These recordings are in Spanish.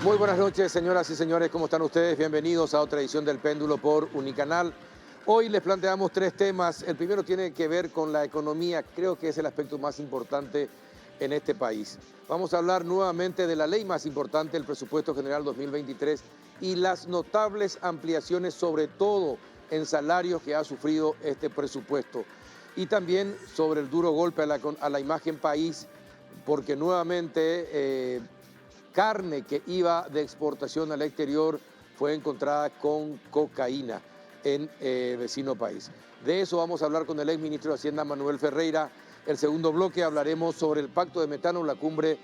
Muy buenas noches, señoras y señores, ¿cómo están ustedes? Bienvenidos a otra edición del Péndulo por Unicanal. Hoy les planteamos tres temas. El primero tiene que ver con la economía, creo que es el aspecto más importante en este país. Vamos a hablar nuevamente de la ley más importante, el Presupuesto General 2023, y las notables ampliaciones, sobre todo en salarios que ha sufrido este presupuesto. Y también sobre el duro golpe a la imagen país, porque nuevamente carne que iba de exportación al exterior fue encontrada con cocaína en el vecino país. De eso vamos a hablar con el exministro de Hacienda, Manuel Ferreira. El segundo bloque hablaremos sobre el pacto de metano en la cumbre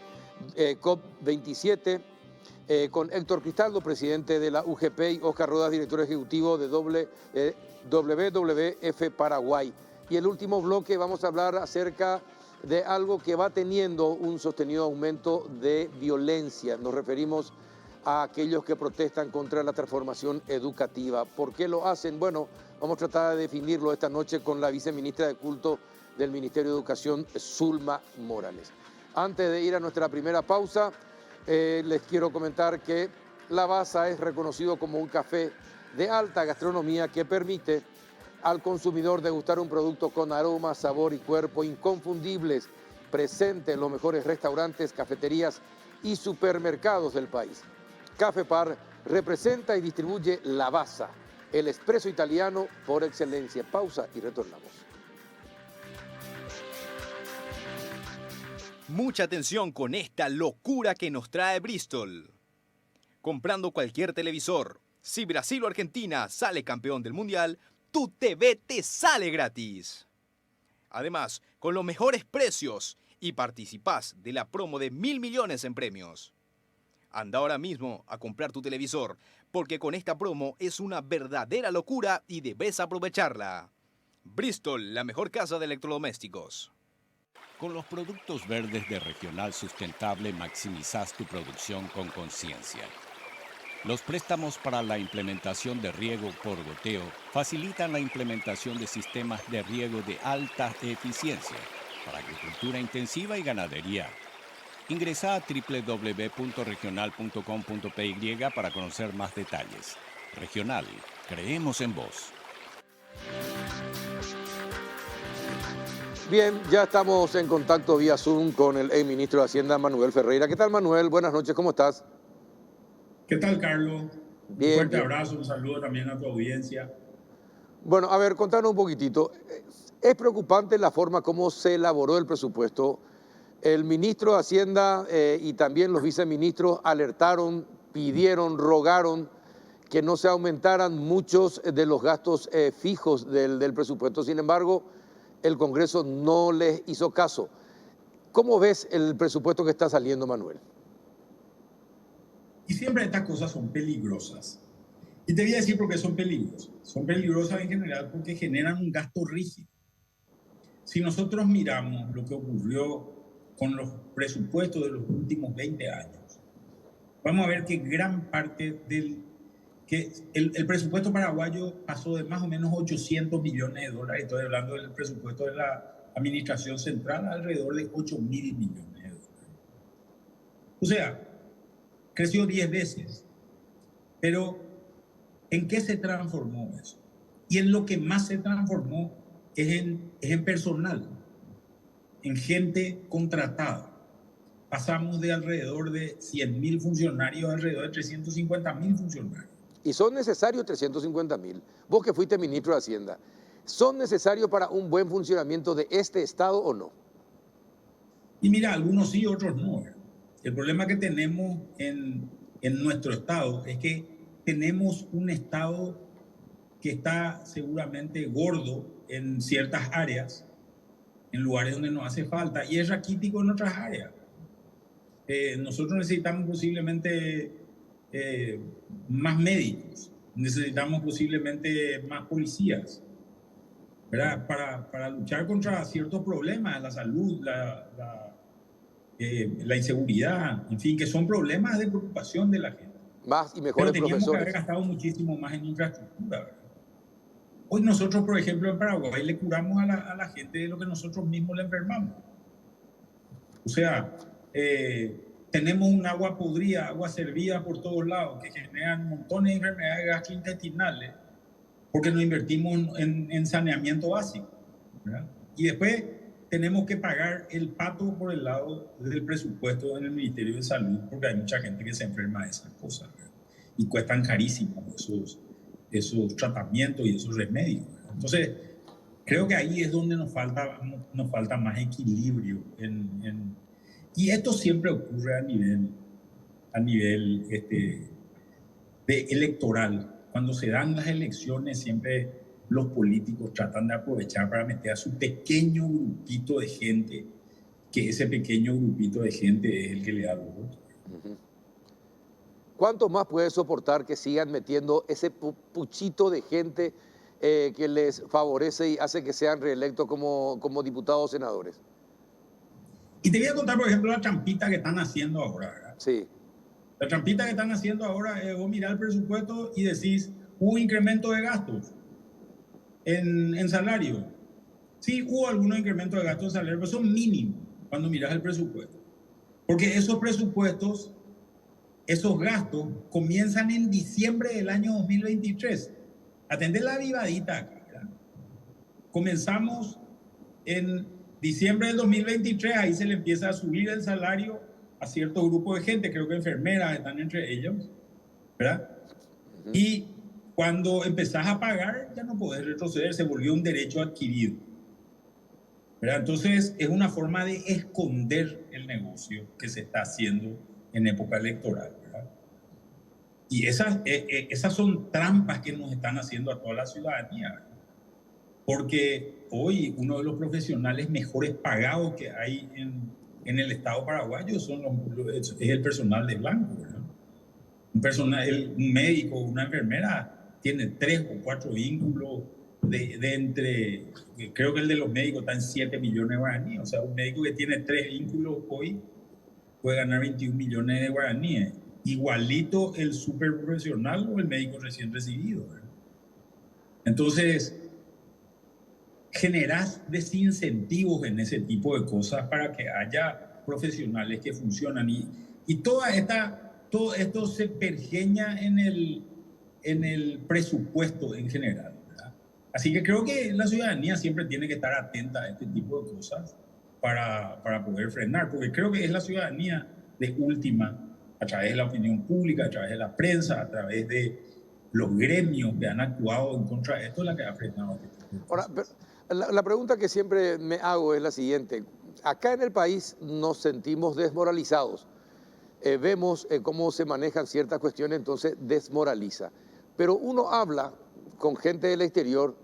COP27, con Héctor Cristaldo, presidente de la UGP, y Oscar Rodas, director ejecutivo de WWF Paraguay. Y el último bloque vamos a hablar acerca de algo que va teniendo un sostenido aumento de violencia. Nos referimos a aquellos que protestan contra la transformación educativa. ¿Por qué lo hacen? Bueno, vamos a tratar de definirlo esta noche con la viceministra de Culto del Ministerio de Educación, Zulma Morales. Antes de ir a nuestra primera pausa, les quiero comentar que Lavazza es reconocido como un café de alta gastronomía que permite al consumidor degustar un producto con aroma, sabor y cuerpo inconfundibles, presente en los mejores restaurantes, cafeterías y supermercados del país. Café Par representa y distribuye Lavazza, el espresso italiano por excelencia. Pausa y retornamos. Mucha atención con esta locura que nos trae Bristol. Comprando cualquier televisor, si Brasil o Argentina sale campeón del Mundial, tu TV te sale gratis. Además, con los mejores precios y participás de la promo de 1.000 millones en premios. Anda ahora mismo a comprar tu televisor, porque con esta promo es una verdadera locura y debes aprovecharla. Bristol, la mejor casa de electrodomésticos. Con los productos verdes de Regional Sustentable maximizás tu producción con conciencia. Los préstamos para la implementación de riego por goteo facilitan la implementación de sistemas de riego de alta eficiencia para agricultura intensiva y ganadería. Ingresa a www.regional.com.py para conocer más detalles. Regional, creemos en vos. Bien, ya estamos en contacto vía Zoom con el exministro de Hacienda, Manuel Ferreira. ¿Qué tal, Manuel? Buenas noches, ¿cómo estás? ¿Qué tal, Carlos? Bien, Un fuerte bien. abrazo, un saludo también a tu audiencia. Bueno, a ver, contanos un poquitito. Es preocupante la forma como se elaboró el presupuesto. El ministro de Hacienda y también los viceministros alertaron, pidieron, rogaron que no se aumentaran muchos de los gastos fijos del presupuesto. Sin embargo, el Congreso no les hizo caso. ¿Cómo ves el presupuesto que está saliendo, Manuel? Y siempre estas cosas son peligrosas. Y te voy a decir por qué son peligrosas. Son peligrosas en general porque generan un gasto rígido. Si nosotros miramos lo que ocurrió con los presupuestos de los últimos 20 años, vamos a ver que gran parte el presupuesto paraguayo pasó de más o menos 800 millones de dólares, estoy hablando del presupuesto de la administración central, alrededor de 8.000 millones de dólares. O sea, creció 10 veces. Pero, ¿en qué se transformó eso? Y en lo que más se transformó es en personal, en gente contratada. Pasamos de alrededor de 100.000 funcionarios a alrededor de 350.000 funcionarios. Y son necesarios 350.000. Vos que fuiste ministro de Hacienda, ¿son necesarios para un buen funcionamiento de este Estado o no? Y mira, algunos sí, otros no. El problema que tenemos en nuestro Estado es que tenemos un Estado que está seguramente gordo en ciertas áreas, en lugares donde nos hace falta, y es raquítico en otras áreas. Nosotros necesitamos posiblemente más médicos, necesitamos posiblemente más policías, ¿verdad? Para luchar contra ciertos problemas, la salud, la inseguridad, en fin, que son problemas de preocupación de la gente. Más y Pero mejores teníamos que haber profesores. gastado muchísimo más en infraestructura, ¿verdad? Hoy nosotros, por ejemplo, en Paraguay le curamos a la gente de lo que nosotros mismos le enfermamos. O sea, tenemos un agua podrida, agua servida por todos lados, que generan montones de enfermedades gastrointestinales, porque no invertimos en saneamiento básico, ¿verdad? Y después tenemos que pagar el pato por el lado del presupuesto en el Ministerio de Salud, porque hay mucha gente que se enferma de esas cosas, ¿verdad? Y cuestan carísimo esos tratamientos y esos remedios, ¿verdad? Entonces, creo que ahí es donde nos falta más equilibrio. Y esto siempre ocurre a nivel electoral. Cuando se dan las elecciones, siempre los políticos tratan de aprovechar para meter a su pequeño grupito de gente, que ese pequeño grupito de gente es el que le da los votos. ¿Cuánto más puede soportar que sigan metiendo ese puchito de gente que les favorece y hace que sean reelectos como diputados o senadores? Y te voy a contar, por ejemplo, la trampita que están haciendo ahora, ¿verdad? Sí. La trampita que están haciendo ahora es vos mirás el presupuesto y decís, hubo incremento de gastos en salario. Sí, hubo algunos incrementos de gastos en salario, pero son mínimos cuando miras el presupuesto. Porque esos presupuestos, esos gastos, comienzan en diciembre del año 2023. Atender la vivadita aquí, ¿verdad? Comenzamos en diciembre del 2023, ahí se le empieza a subir el salario a cierto grupo de gente, creo que enfermeras están entre ellos, ¿verdad? Y cuando empezás a pagar, ya no podés retroceder, se volvió un derecho adquirido, ¿verdad? Entonces, es una forma de esconder el negocio que se está haciendo en época electoral, ¿verdad? Y esas son trampas que nos están haciendo a toda la ciudadanía, ¿verdad? Porque hoy uno de los profesionales mejores pagados que hay en el Estado paraguayo es el personal de blanco, ¿verdad? Un médico, una enfermera tiene 3 o 4 vínculos creo que el de los médicos está en 7 millones de guaraníes. O sea, un médico que tiene 3 vínculos hoy puede ganar 21 millones de guaraníes. Igualito el super profesional o el médico recién recibido, ¿verdad? Entonces, generas desincentivos en ese tipo de cosas para que haya profesionales que funcionan. Y todo esto se pergeña en el presupuesto en general, ¿verdad? Así que creo que la ciudadanía siempre tiene que estar atenta a este tipo de cosas para poder frenar, porque creo que es la ciudadanía de última, a través de la opinión pública, a través de la prensa, a través de los gremios que han actuado en contra de esto, la que ha frenado este tipo de cosas. Ahora, la pregunta que siempre me hago es la siguiente. Acá en el país nos sentimos desmoralizados. Vemos cómo se manejan ciertas cuestiones, entonces desmoraliza. Pero uno habla con gente del exterior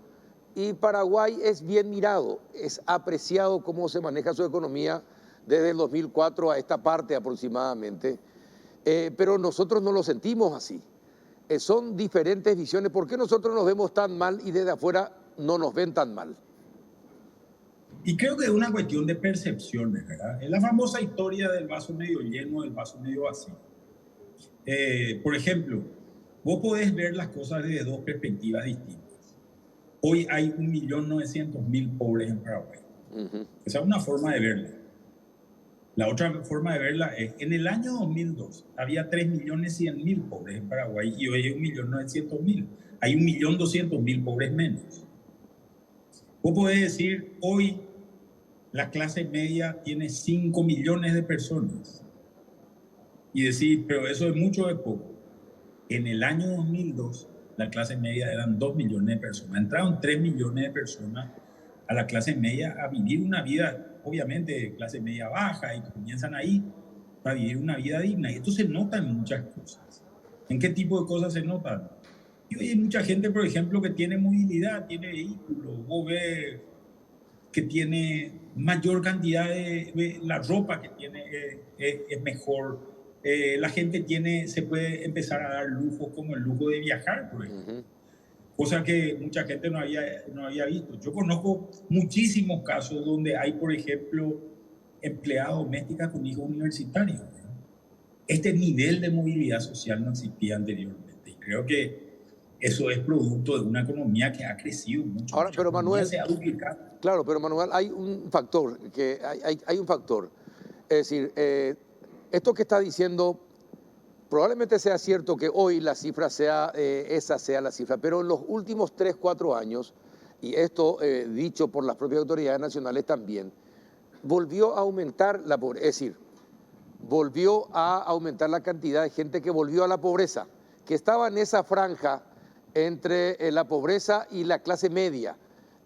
y Paraguay es bien mirado, es apreciado cómo se maneja su economía desde el 2004 a esta parte aproximadamente. Pero nosotros no lo sentimos así. Son diferentes visiones. ¿Por qué nosotros nos vemos tan mal y desde afuera no nos ven tan mal? Y creo que es una cuestión de percepciones, ¿verdad? Es la famosa historia del vaso medio lleno, del vaso medio vacío. Por ejemplo, vos podés ver las cosas desde dos perspectivas distintas. Hoy hay 1.900.000 pobres en Paraguay. Esa es una forma de verla. La otra forma de verla es, en el año 2002 había 3.100.000 pobres en Paraguay y hoy hay 1.900.000. Hay 1.200.000 pobres menos. Vos podés decir, hoy la clase media tiene 5 millones de personas. Y decir, pero eso es mucho o es poco. En el año 2002, la clase media eran 2 millones de personas. Entraron 3 millones de personas a la clase media a vivir una vida, obviamente, de clase media baja, y comienzan ahí para vivir una vida digna. Y esto se nota en muchas cosas. ¿En qué tipo de cosas se notan? Y hoy hay mucha gente, por ejemplo, que tiene movilidad, tiene vehículos. Vos ves que tiene mayor cantidad la ropa que tiene es mejor. La gente se puede empezar a dar lujos como el lujo de viajar, por ejemplo. Cosa que mucha gente no había visto. Yo conozco muchísimos casos donde hay, por ejemplo, empleadas domésticas con hijos universitarios, ¿verdad? Este nivel de movilidad social no existía anteriormente. Y creo que eso es producto de una economía que ha crecido mucho. Ahora, pero Manuel, se ha duplicado. Claro, pero Manuel, hay un factor, hay un factor. Es decir, esto que está diciendo probablemente sea cierto que hoy la cifra sea, esa sea la cifra, pero en los últimos 3, 4 años, y esto dicho por las propias autoridades nacionales también, volvió a aumentar la pobreza, es decir, volvió a aumentar la cantidad de gente que volvió a la pobreza, que estaba en esa franja entre la pobreza y la clase media,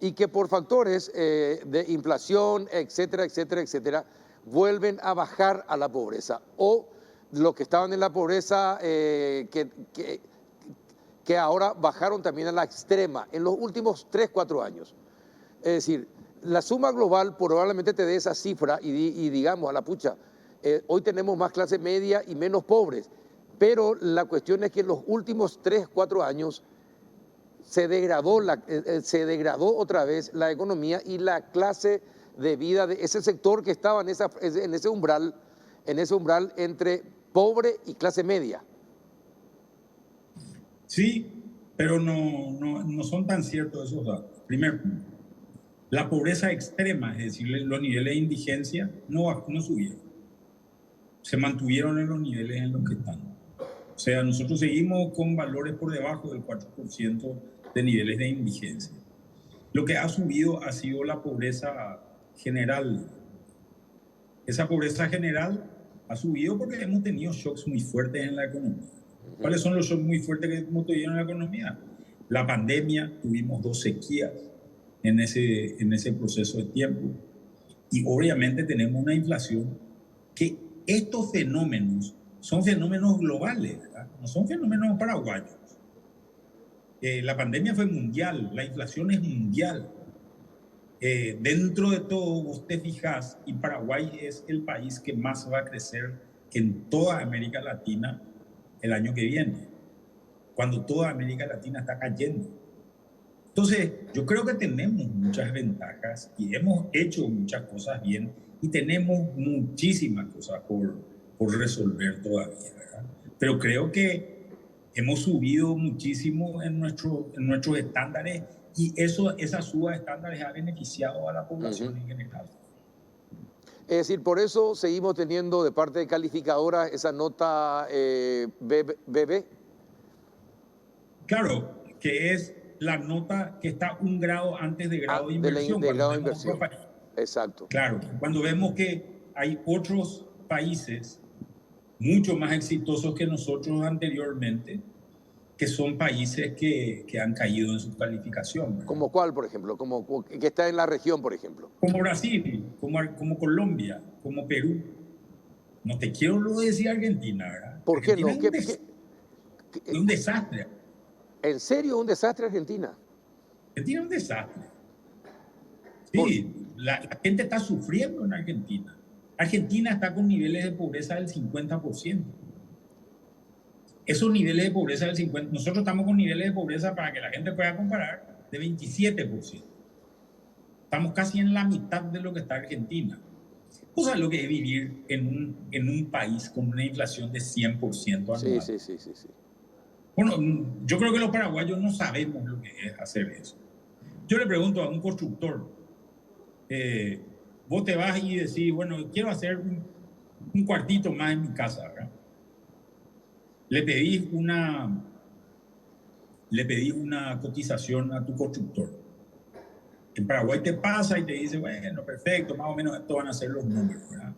y que por factores de inflación, etcétera, etcétera, etcétera, vuelven a bajar a la pobreza, o los que estaban en la pobreza que ahora bajaron también a la extrema en los últimos 3, 4 años. Es decir, la suma global probablemente te dé esa cifra y digamos a la pucha, hoy tenemos más clase media y menos pobres, pero la cuestión es que en los últimos 3, 4 años se degradó otra vez la economía y la clase de vida de ese sector que estaba en ese umbral entre pobre y clase media. Sí, pero no son tan ciertos esos datos. Primer punto, la pobreza extrema, es decir, los niveles de indigencia no subieron. Se mantuvieron en los niveles en los que están. O sea, nosotros seguimos con valores por debajo del 4% de niveles de indigencia. Lo que ha subido ha sido la pobreza general. Esa pobreza general ha subido porque hemos tenido shocks muy fuertes en la economía. ¿Cuáles son los shocks muy fuertes que hemos tenido en la economía? La pandemia, tuvimos 2 sequías en ese proceso de tiempo. Y obviamente tenemos una inflación que estos fenómenos son fenómenos globales, ¿verdad? No son fenómenos paraguayos. La pandemia fue mundial, la inflación es mundial. Dentro de todo, vos te fijas, y Paraguay es el país que más va a crecer en toda América Latina el año que viene, cuando toda América Latina está cayendo. Entonces, yo creo que tenemos muchas ventajas y hemos hecho muchas cosas bien y tenemos muchísimas cosas por resolver todavía, ¿verdad? Pero creo que hemos subido muchísimo en nuestros estándares y esa suba de estándares ha beneficiado a la población en general. Es decir, por eso seguimos teniendo de parte de calificadoras esa nota BB. Claro, que es la nota que está un grado antes de grado de inversión. De grado de inversión. Exacto. Claro, cuando vemos que hay otros países mucho más exitosos que nosotros anteriormente, que son países que han caído en su calificación, ¿verdad? ¿Como cuál, por ejemplo? Como que está en la región, por ejemplo. Como Brasil, como Colombia, como Perú. No te quiero luego decir Argentina, ¿verdad? ¿Por qué no? Es un desastre. ¿En serio un desastre Argentina? Argentina es un desastre. Sí, la gente está sufriendo en Argentina. Argentina está con niveles de pobreza del 50%. Esos niveles de pobreza del 50%, nosotros estamos con niveles de pobreza, para que la gente pueda comparar, de 27%. Estamos casi en la mitad de lo que está Argentina. ¿Tú sabes lo que es vivir en un país con una inflación de 100% anual? Sí. Bueno, yo creo que los paraguayos no sabemos lo que es hacer eso. Yo le pregunto a un constructor, vos te vas y decís, bueno, quiero hacer un cuartito más en mi casa, ¿verdad? Le pedís una cotización a tu constructor. En Paraguay te pasa y te dice, bueno, perfecto, más o menos estos van a ser los números, ¿verdad?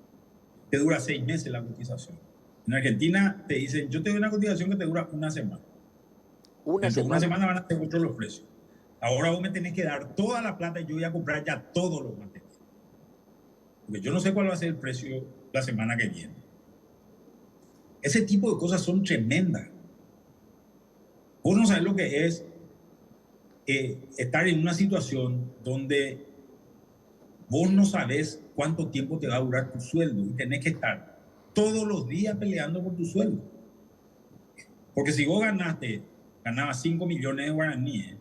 Te dura 6 meses la cotización. En Argentina te dicen, yo te doy una cotización que te dura una semana. Una semana van a ser otros los precios. Ahora vos me tenés que dar toda la plata y yo voy a comprar ya todos los materiales. Porque yo no sé cuál va a ser el precio la semana que viene. Ese tipo de cosas son tremendas. Vos no sabés lo que es estar en una situación donde vos no sabés cuánto tiempo te va a durar tu sueldo y tenés que estar todos los días peleando por tu sueldo. Porque si vos ganabas 5 millones de guaraníes,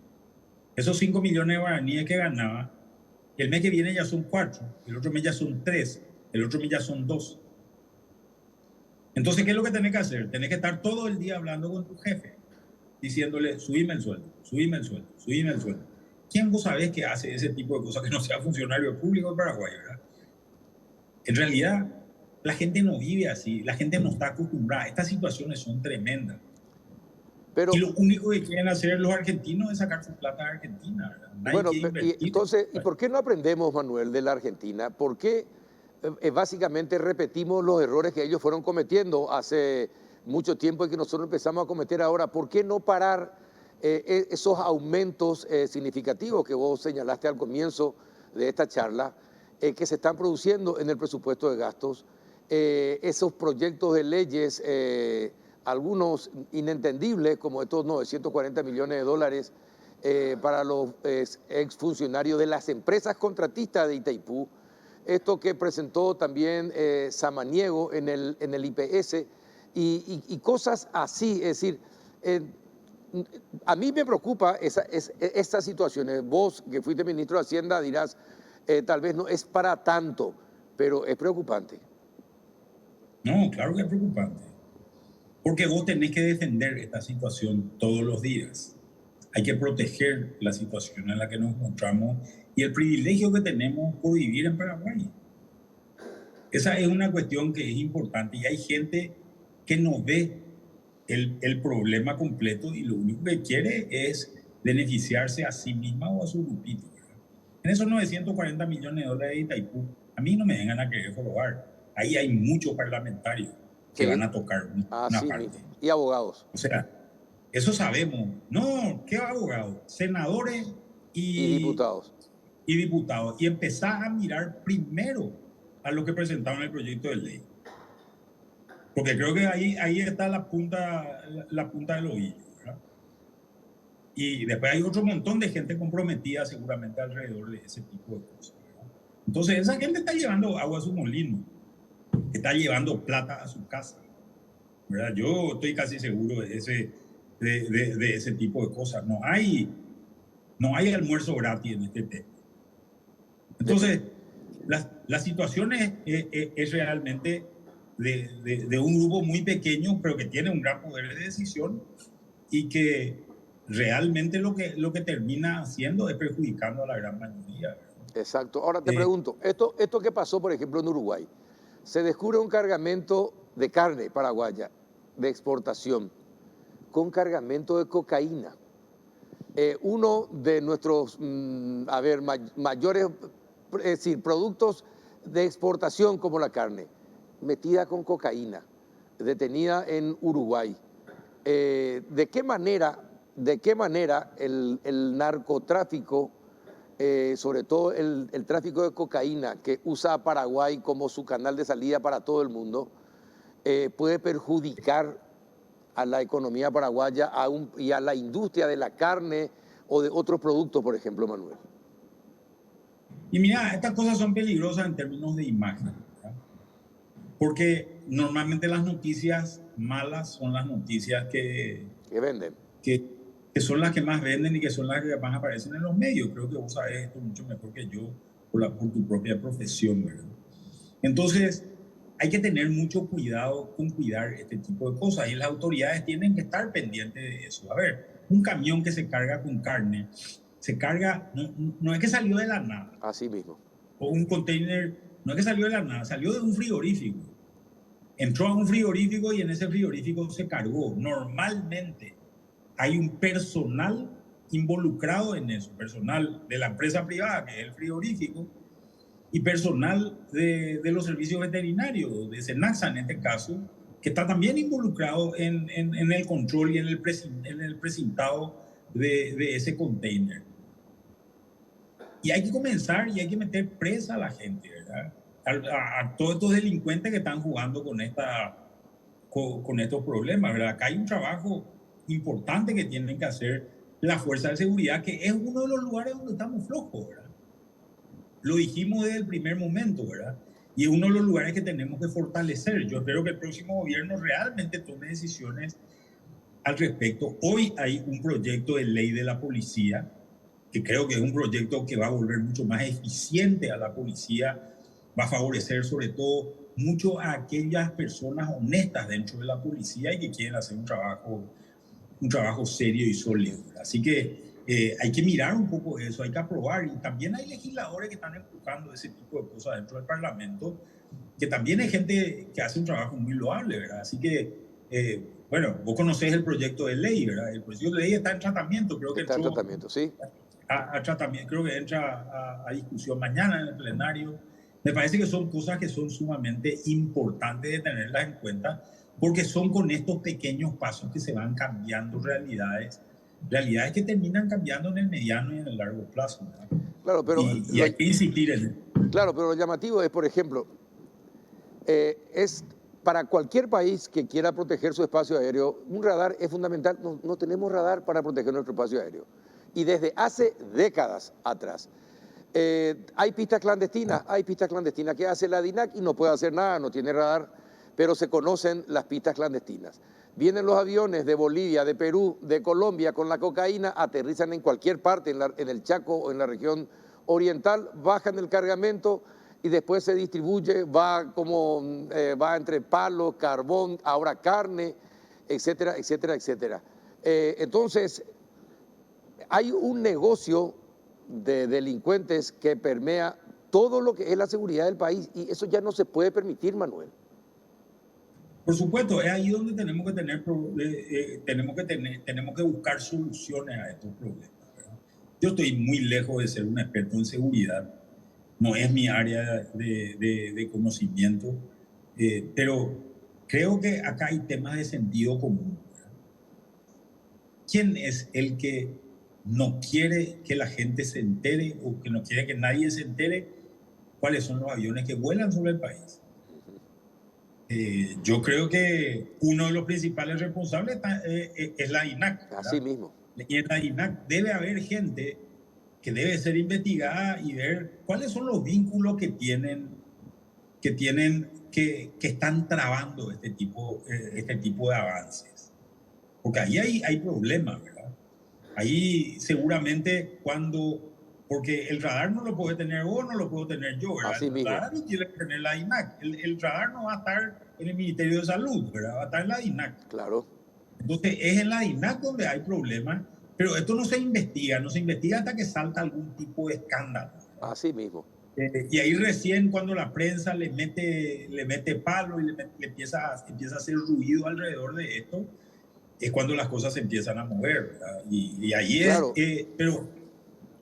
esos 5 millones de guaraníes que ganabas, el mes que viene ya son 4, el otro mes ya son 3, el otro mes ya son 2. Entonces, ¿qué es lo que tenés que hacer? Tenés que estar todo el día hablando con tu jefe, diciéndole, subime el sueldo, subime el sueldo, subime el sueldo. ¿Quién vos sabés que hace ese tipo de cosas que no sea funcionario público de Paraguay, verdad? En realidad, la gente no vive así, la gente no está acostumbrada. Estas situaciones son tremendas. Pero, y lo único que quieren hacer los argentinos es sacar su plata de Argentina, ¿verdad? Nadie bueno, quiere invertir. entonces, ¿y por qué no aprendemos, Manuel, de la Argentina? ¿Por qué básicamente repetimos los errores que ellos fueron cometiendo hace mucho tiempo y que nosotros empezamos a cometer ahora? ¿Por qué no parar esos aumentos significativos que vos señalaste al comienzo de esta charla, que se están produciendo en el presupuesto de gastos, esos proyectos de leyes, algunos inentendibles, como estos 940 millones de dólares para los exfuncionarios de las empresas contratistas de Itaipú, esto que presentó también Samaniego en el IPS y cosas así? Es decir, a mí me preocupa estas situaciones. Vos, que fuiste ministro de Hacienda, dirás, tal vez no es para tanto, pero es preocupante. No, claro que es preocupante. Porque vos tenés que defender esta situación todos los días. Hay que proteger la situación en la que nos encontramos y el privilegio que tenemos por vivir en Paraguay. Esa es una cuestión que es importante y hay gente que no ve el problema completo y lo único que quiere es beneficiarse a sí misma o a su grupito, ¿verdad? En esos 940 millones de dólares de Itaipú, a mí no me vengan a querer jorobar. Ahí hay muchos parlamentarios que van a tocar una parte. Mismo. Y abogados. O sea, eso sabemos. No, ¿qué abogados? Senadores y diputados. Y diputados. Y empezar a mirar primero a lo que presentaron en el proyecto de ley. Porque creo que ahí está la punta del ovillo, ¿verdad? Y después hay otro montón de gente comprometida seguramente alrededor de ese tipo de cosas, ¿verdad? Entonces esa gente está llevando agua a su molino, está llevando plata a su casa, ¿verdad? Yo estoy casi seguro de ese tipo de cosas. No hay almuerzo gratis en este tema. Entonces, la situación es realmente de un grupo muy pequeño, pero que tiene un gran poder de decisión y que realmente lo que termina haciendo es perjudicando a la gran mayoría, ¿verdad? Exacto. Ahora te pregunto, esto que pasó, por ejemplo, en Uruguay, se descubre un cargamento de carne paraguaya de exportación con cargamento de cocaína. Uno de nuestros mayores, es decir, productos de exportación como la carne, metida con cocaína, detenida en Uruguay. ¿De qué manera el narcotráfico, sobre todo el tráfico de cocaína que usa a Paraguay como su canal de salida para todo el mundo, puede perjudicar a la economía paraguaya y a la industria de la carne o de otros productos, por ejemplo, Manuel? Y mira, estas cosas son peligrosas en términos de imagen, ¿verdad? Porque normalmente las noticias malas son las noticias que venden. Que son las que más venden y que son las que más aparecen en los medios. Creo que vos sabés esto mucho mejor que yo por tu propia profesión, ¿verdad? Entonces, hay que tener mucho cuidado con cuidar este tipo de cosas y las autoridades tienen que estar pendientes de eso. A ver, un camión que se carga con carne, se carga, no es que salió de la nada. Así mismo. O un container, no es que salió de la nada, salió de un frigorífico. Entró a un frigorífico y en ese frigorífico se cargó. Normalmente hay un personal involucrado en eso, personal de la empresa privada, que es el frigorífico, y personal de los servicios veterinarios, de SENASA en este caso, que está también involucrado en el control y en el precintado de ese container. Y hay que comenzar y hay que meter presa a la gente, ¿verdad? A todos estos delincuentes que están jugando con estos problemas, ¿verdad? Acá hay un trabajo importante que tienen que hacer la fuerza de seguridad, que es uno de los lugares donde estamos flojos, ¿verdad? Lo dijimos desde el primer momento, ¿verdad? Y es uno de los lugares que tenemos que fortalecer. Yo espero que el próximo gobierno realmente tome decisiones al respecto. Hoy hay un proyecto de ley de la policía, que creo que es un proyecto que va a volver mucho más eficiente a la policía, va a favorecer sobre todo mucho a aquellas personas honestas dentro de la policía y que quieren hacer un trabajo serio y sólido. Así que hay que mirar un poco eso, hay que aprobar. Y también hay legisladores que están empujando ese tipo de cosas dentro del Parlamento que también hay gente que hace un trabajo muy loable, ¿verdad? Así que, bueno, vos conocés el proyecto de ley, ¿verdad? El proyecto de ley está en tratamiento, creo que Está en entró tratamiento, sí. a tratamiento, creo que entra a discusión mañana en el plenario. Me parece que son cosas que son sumamente importantes de tenerlas en cuenta, porque son con estos pequeños pasos que se van cambiando realidades que terminan cambiando en el mediano y en el largo plazo, ¿verdad? Claro, pero Y hay que insistir en eso. claro, pero lo llamativo es, por ejemplo, es para cualquier país que quiera proteger su espacio aéreo, un radar es fundamental. No, no tenemos radar para proteger nuestro espacio aéreo. Y desde hace décadas atrás. Hay pistas clandestinas que hace la DINAC y no puede hacer nada, no tiene radar, pero se conocen las pistas clandestinas. Vienen los aviones de Bolivia, de Perú, de Colombia con la cocaína, aterrizan en cualquier parte, en el Chaco o en la región oriental, bajan el cargamento y después se distribuye, va entre palos, carbón, ahora carne, etcétera, etcétera, etcétera. Entonces, hay un negocio de delincuentes que permea todo lo que es la seguridad del país y eso ya no se puede permitir, Manuel. Por supuesto, es ahí donde tenemos que buscar soluciones a estos problemas, ¿verdad? Yo estoy muy lejos de ser un experto en seguridad, no es mi área de conocimiento, pero creo que acá hay temas de sentido común, ¿verdad? ¿Quién es el que no quiere que la gente se entere o que no quiere que nadie se entere cuáles son los aviones que vuelan sobre el país? Yo creo que uno de los principales responsables es la DINAC, ¿verdad? Así mismo. Y en la DINAC debe haber gente que debe ser investigada y ver cuáles son los vínculos que están trabando este tipo de avances. Porque ahí hay problemas, ¿verdad? Ahí seguramente porque el radar no lo puede tener vos, no lo puedo tener yo, ¿verdad? Así El mismo. radar lo tiene que tener la DINAC. El radar no va a estar en el Ministerio de Salud, ¿verdad? Va a estar en la DINAC. Claro. Entonces es en la DINAC donde hay problemas, pero esto no se investiga hasta que salta algún tipo de escándalo, ¿verdad? Así mismo. Y ahí recién cuando la prensa le mete palo y le empieza a hacer ruido alrededor de esto, es cuando las cosas se empiezan a mover, ¿verdad? Y ahí Claro. pero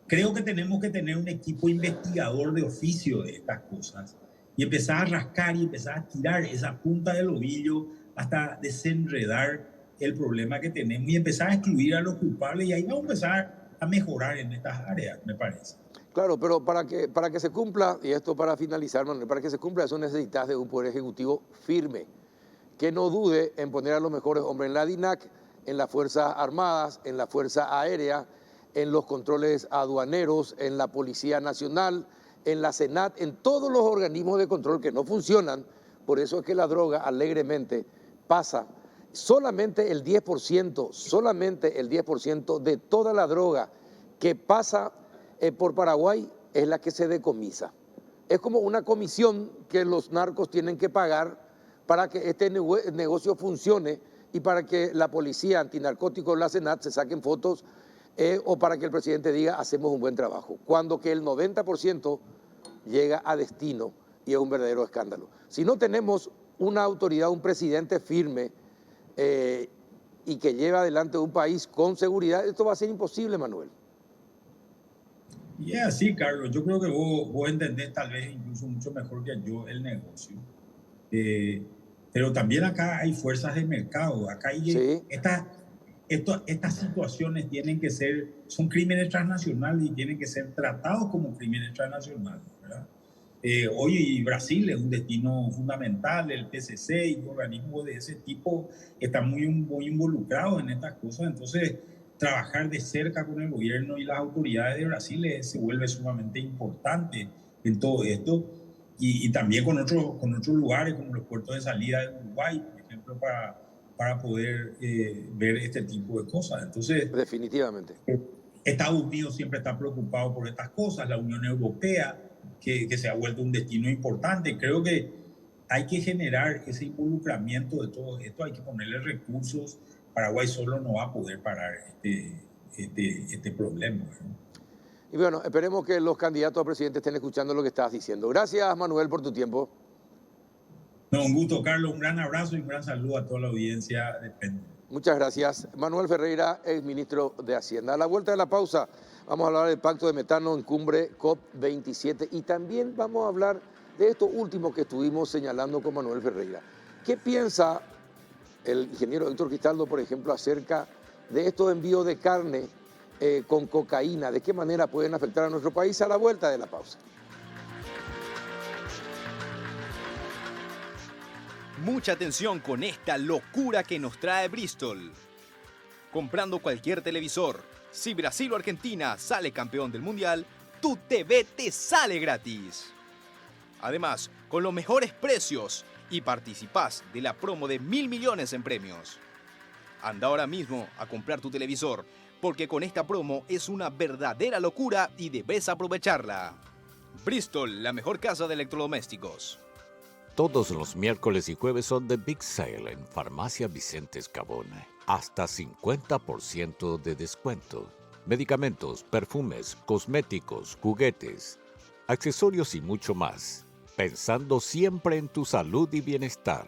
creo que tenemos que tener un equipo investigador de oficio de estas cosas y empezar a rascar y empezar a tirar esa punta del ovillo hasta desenredar el problema que tenemos y empezar a excluir a los culpables y ahí vamos a empezar a mejorar en estas áreas, me parece. Claro, pero para que se cumpla, y esto para finalizar, Manuel, para que se cumpla eso necesitas de un poder ejecutivo firme, que no dude en poner a los mejores hombres en la DINAC, en las Fuerzas Armadas, en la Fuerza Aérea, en los controles aduaneros, en la Policía Nacional, en la Senat, en todos los organismos de control que no funcionan. Por eso es que la droga alegremente pasa. Solamente el 10% de toda la droga que pasa por Paraguay es la que se decomisa. Es como una comisión que los narcos tienen que pagar para que este negocio funcione y para que la policía antinarcótico, la Senat, se saquen fotos o para que el presidente diga hacemos un buen trabajo, cuando que el 90% llega a destino y es un verdadero escándalo. Si no tenemos una autoridad, un presidente firme y que lleve adelante un país con seguridad, esto va a ser imposible, Manuel. Y es así, Carlos. Yo creo que vos entendés tal vez incluso mucho mejor que yo el negocio. Pero también acá hay fuerzas de mercado. Acá hay Sí. estas situaciones son crímenes transnacionales y tienen que ser tratados como crímenes transnacionales, ¿verdad? Hoy Brasil es un destino fundamental, el PCC y organismos de ese tipo están muy involucrados en estas cosas. Entonces, trabajar de cerca con el gobierno y las autoridades de Brasil se vuelve sumamente importante en todo esto. Y también con otros lugares como los puertos de salida de Uruguay, por ejemplo, para poder ver este tipo de cosas. Entonces, Definitivamente. Estados Unidos siempre está preocupado por estas cosas, la Unión Europea, que se ha vuelto un destino importante. Creo que hay que generar ese involucramiento de todo esto, hay que ponerle recursos. Paraguay solo no va a poder parar este problema, ¿no? Y bueno, esperemos que los candidatos a presidente estén escuchando lo que estás diciendo. Gracias, Manuel, por tu tiempo. No, un gusto, Carlos. Un gran abrazo y un gran saludo a toda la audiencia de Péndulo. Muchas gracias. Manuel Ferreira, ex ministro de Hacienda. A la vuelta de la pausa vamos a hablar del pacto de metano en cumbre COP27 y también vamos a hablar de esto último que estuvimos señalando con Manuel Ferreira. ¿Qué piensa el ingeniero Héctor Cristaldo, por ejemplo, acerca de estos envíos de carne con cocaína? ¿De qué manera pueden afectar a nuestro país? A la vuelta de la pausa. Mucha atención con esta locura que nos trae Bristol. Comprando cualquier televisor, si Brasil o Argentina sale campeón del mundial, tu TV te sale gratis. Además, con los mejores precios y participás de la promo de 1.000 millones en premios. Anda ahora mismo a comprar tu televisor, porque con esta promo es una verdadera locura y debes aprovecharla. Bristol, la mejor casa de electrodomésticos. Todos los miércoles y jueves son de Big Sale en Farmacia Vicente Escabone. Hasta 50% de descuento. Medicamentos, perfumes, cosméticos, juguetes, accesorios y mucho más. Pensando siempre en tu salud y bienestar.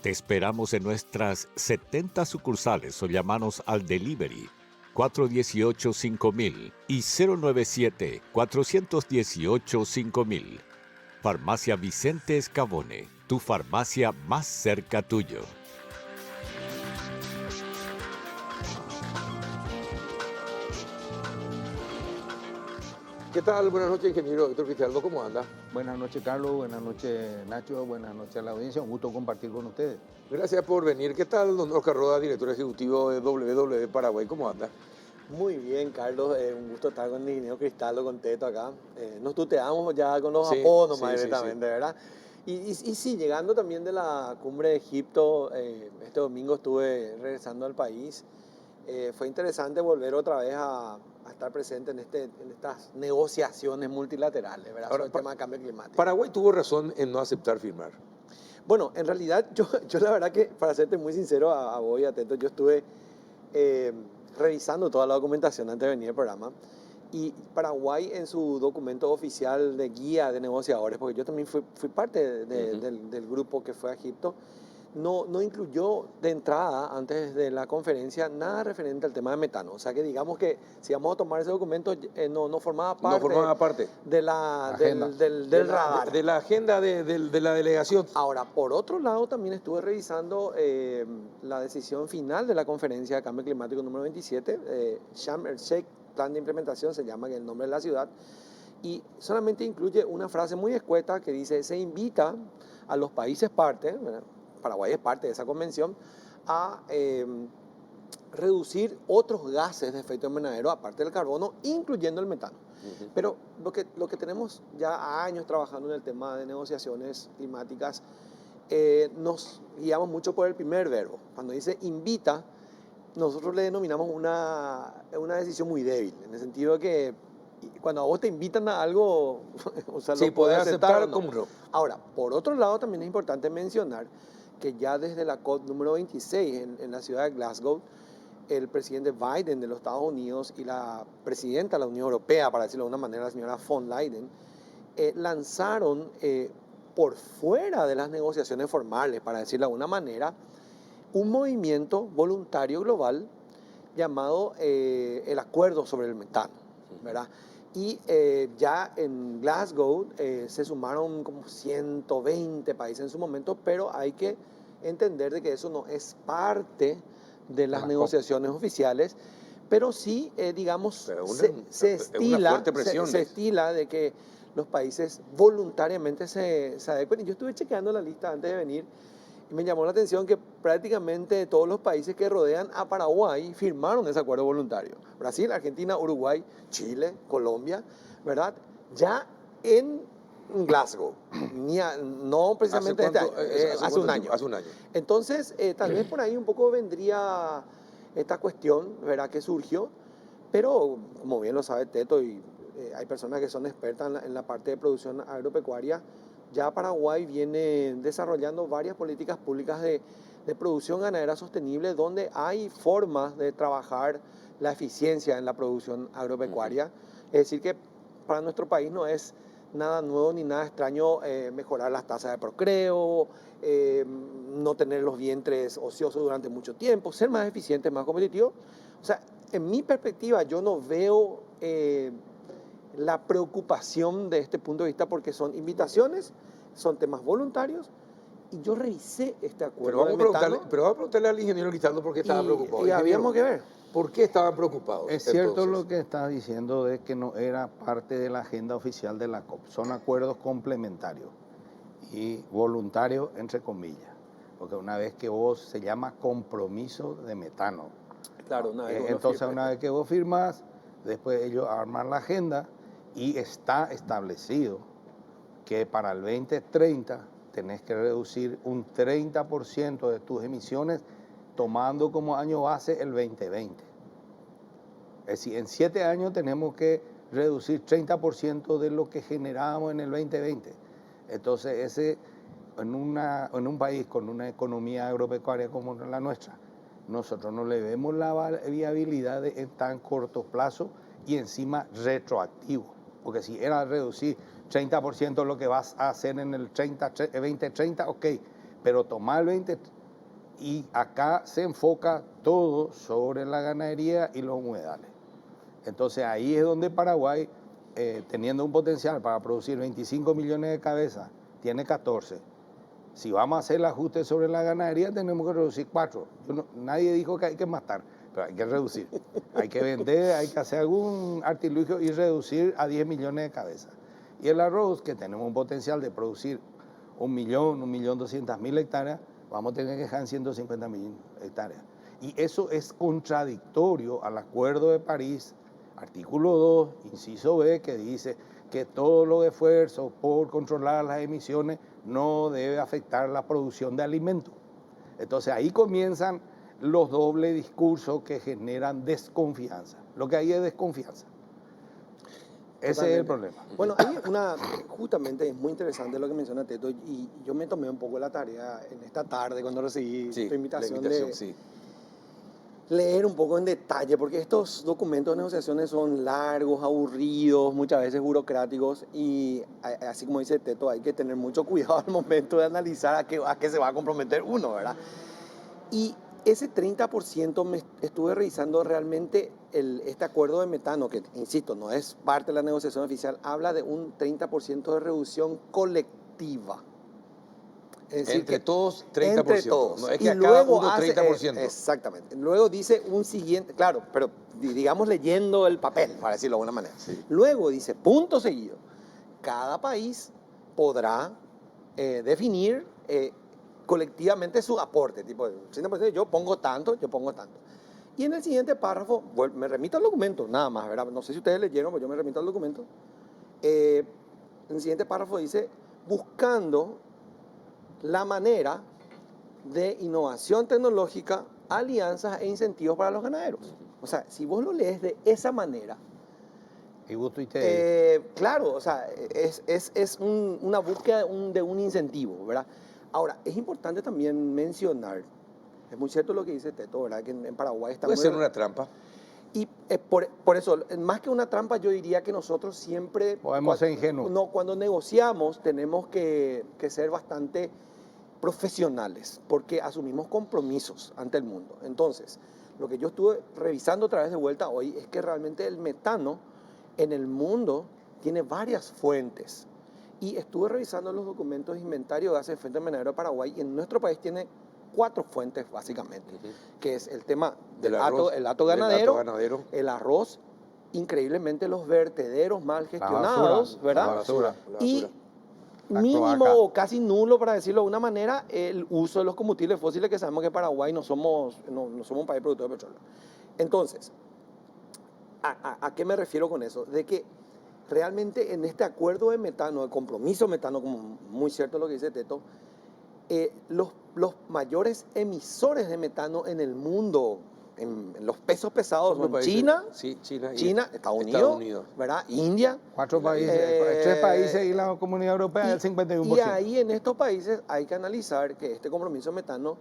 Te esperamos en nuestras 70 sucursales o llamanos al delivery 418-5000 y 097-418-5000. Farmacia Vicente Escabone, tu farmacia más cerca tuyo. ¿Qué tal? Buenas noches, ingeniero Héctor Cristaldo. ¿Cómo anda? Buenas noches, Carlos. Buenas noches, Nacho. Buenas noches a la audiencia. Un gusto compartir con ustedes. Gracias por venir. ¿Qué tal, don Oscar Roda, director ejecutivo de WWE Paraguay? ¿Cómo anda? Muy bien, Carlos. Un gusto estar con el ingeniero Cristaldo, con Teto acá. Nos tuteamos ya con los apodos nomás directamente, ¿verdad? Y sí, llegando también de la cumbre de Egipto, este domingo estuve regresando al país. Fue interesante volver otra vez a estar presente en estas negociaciones multilaterales, ¿verdad? Ahora, sobre el tema de cambio climático. Paraguay tuvo razón en no aceptar firmar. Bueno, en realidad yo la verdad que, para serte muy sincero a vos y a Teto, yo estuve revisando toda la documentación antes de venir al programa, y Paraguay en su documento oficial de guía de negociadores, porque yo también fui parte del grupo que fue a Egipto, no incluyó de entrada, antes de la conferencia, nada referente al tema de metano. O sea que digamos que si vamos a tomar ese documento, no formaba parte, del radar. De la agenda de la delegación. Ahora, por otro lado, también estuve revisando la decisión final de la conferencia de cambio climático número 27, Sharm el Sheikh, plan de implementación, se llama, que es el nombre de la ciudad, y solamente incluye una frase muy escueta que dice: se invita a los países parte, Paraguay es parte de esa convención, a reducir otros gases de efecto invernadero aparte del carbono, incluyendo el metano. Pero lo que tenemos ya años trabajando en el tema de negociaciones climáticas, nos guiamos mucho por el primer verbo. Cuando dice invita, nosotros le denominamos una decisión muy débil, en el sentido de que cuando a vos te invitan a algo, o sea, sí, lo podés aceptar o no. Ahora, por otro lado, también es importante mencionar que ya desde la COP número 26 en la ciudad de Glasgow, el presidente Biden de los Estados Unidos y la presidenta de la Unión Europea, para decirlo de una manera, la señora von Leyen, lanzaron por fuera de las negociaciones formales, para decirlo de alguna manera, un movimiento voluntario global llamado el Acuerdo sobre el Metano, ¿verdad? Y ya en Glasgow se sumaron como 120 países en su momento, pero hay que entender de que eso no es parte de las negociaciones oficiales, pero sí, digamos, se estila de que los países voluntariamente se adecuen. Y yo estuve chequeando la lista antes de venir y me llamó la atención que prácticamente todos los países que rodean a Paraguay firmaron ese acuerdo voluntario. Brasil, Argentina, Uruguay, Chile, Colombia, ¿verdad? Ya en Glasgow, no precisamente hace un año. Entonces, tal vez por ahí un poco vendría esta cuestión, ¿verdad?, que surgió, pero como bien lo sabe Teto, y hay personas que son expertas en la parte de producción agropecuaria, ya Paraguay viene desarrollando varias políticas públicas de producción ganadera sostenible, donde hay formas de trabajar la eficiencia en la producción agropecuaria. Es decir, que para nuestro país no es nada nuevo ni nada extraño mejorar las tasas de procreo, no tener los vientres ociosos durante mucho tiempo, ser más eficiente, más competitivo. O sea, en mi perspectiva yo no veo la preocupación de este punto de vista porque son invitaciones, son temas voluntarios y yo revisé este acuerdo de metano. Pero vamos a preguntarle al ingeniero Lizardo por qué estaba preocupado. Y habíamos que ver. ¿Por qué estaban preocupados? Es cierto entonces? lo que está diciendo de que no era parte de la agenda oficial de la COP. Son acuerdos complementarios y voluntarios, entre comillas. Porque una vez que vos se llama compromiso de metano. Claro, entonces una vez que vos firmas, después ellos arman la agenda y está establecido que para el 2030 tenés que reducir un 30% de tus emisiones tomando como año base el 2020. Es decir, en 7 años tenemos que reducir 30% de lo que generábamos en el 2020. Entonces, en un país con una economía agropecuaria como la nuestra, nosotros no le vemos la viabilidad en tan corto plazo y encima retroactivo. Porque si era reducir 30% lo que vas a hacer en el 2030, ok, pero tomar el 20 y acá se enfoca todo sobre la ganadería y los humedales. Entonces ahí es donde Paraguay, teniendo un potencial para producir 25 millones de cabezas, tiene 14. Si vamos a hacer el ajuste sobre la ganadería, tenemos que reducir 4. Nadie dijo que hay que matar, pero hay que reducir. Hay que vender, hay que hacer algún artilugio y reducir a 10 millones de cabezas. Y el arroz, que tenemos un potencial de producir 1.200.000 hectáreas, vamos a tener que dejar en 150.000 hectáreas. Y eso es contradictorio al Acuerdo de París, artículo 2, inciso B, que dice que todos los esfuerzos por controlar las emisiones no debe afectar la producción de alimentos. Entonces ahí comienzan los dobles discursos que generan desconfianza. Lo que hay es desconfianza. Ese es el problema. Bueno, hay justamente es muy interesante lo que menciona Teto, y yo me tomé un poco la tarea en esta tarde cuando recibí tu invitación de leer un poco en detalle, porque estos documentos de negociaciones son largos, aburridos, muchas veces burocráticos, y así como dice Teto, hay que tener mucho cuidado al momento de analizar a qué se va a comprometer uno, ¿verdad? Y ese 30% me estuve revisando realmente este acuerdo de metano, que insisto, no es parte de la negociación oficial, habla de un 30% de reducción colectiva. Es decir, entre todos, 30%. Entre todos. No es que y a cada luego uno 30%. Exactamente. Luego dice un siguiente, claro, pero digamos leyendo el papel, para decirlo de alguna manera. Sí. Luego dice, punto seguido, cada país podrá definir colectivamente su aporte, tipo, yo pongo tanto, yo pongo tanto. Y en el siguiente párrafo, me remito al documento, nada más, ¿verdad? No sé si ustedes leyeron, pero yo me remito al documento. En el siguiente párrafo dice, buscando la manera de innovación tecnológica, alianzas e incentivos para los ganaderos. O sea, si vos lo lees de esa manera, claro, o sea, es una búsqueda de un incentivo, ¿verdad? Ahora, es importante también mencionar, es muy cierto lo que dice Teto, ¿verdad? Que en Paraguay está... Puede ser una trampa. Y por eso, más que una trampa, yo diría que nosotros siempre... Podemos ser ingenuos. No, cuando negociamos tenemos que ser bastante profesionales, porque asumimos compromisos ante el mundo. Entonces, lo que yo estuve revisando otra vez de vuelta hoy es que realmente el metano en el mundo tiene varias fuentes. Y estuve revisando los documentos de inventario de gases de efecto invernadero de Paraguay, y en nuestro país tiene 4 fuentes básicamente, que es el tema del hato ganadero, el arroz, increíblemente los vertederos mal gestionados, ¿verdad? La basura. Y mínimo o casi nulo, para decirlo de alguna manera, el uso de los combustibles fósiles, que sabemos que en Paraguay no somos un país productor de petróleo. Entonces, ¿a qué me refiero con eso? De que realmente en este acuerdo de metano, de compromiso de metano, como muy cierto lo que dice Teto, los mayores emisores de metano en el mundo, en los pesos pesados, son China, Estados Unidos, ¿verdad? India. 4 países, 3 países y la Comunidad Europea el 51%. Y ahí en estos países hay que analizar que este compromiso de metano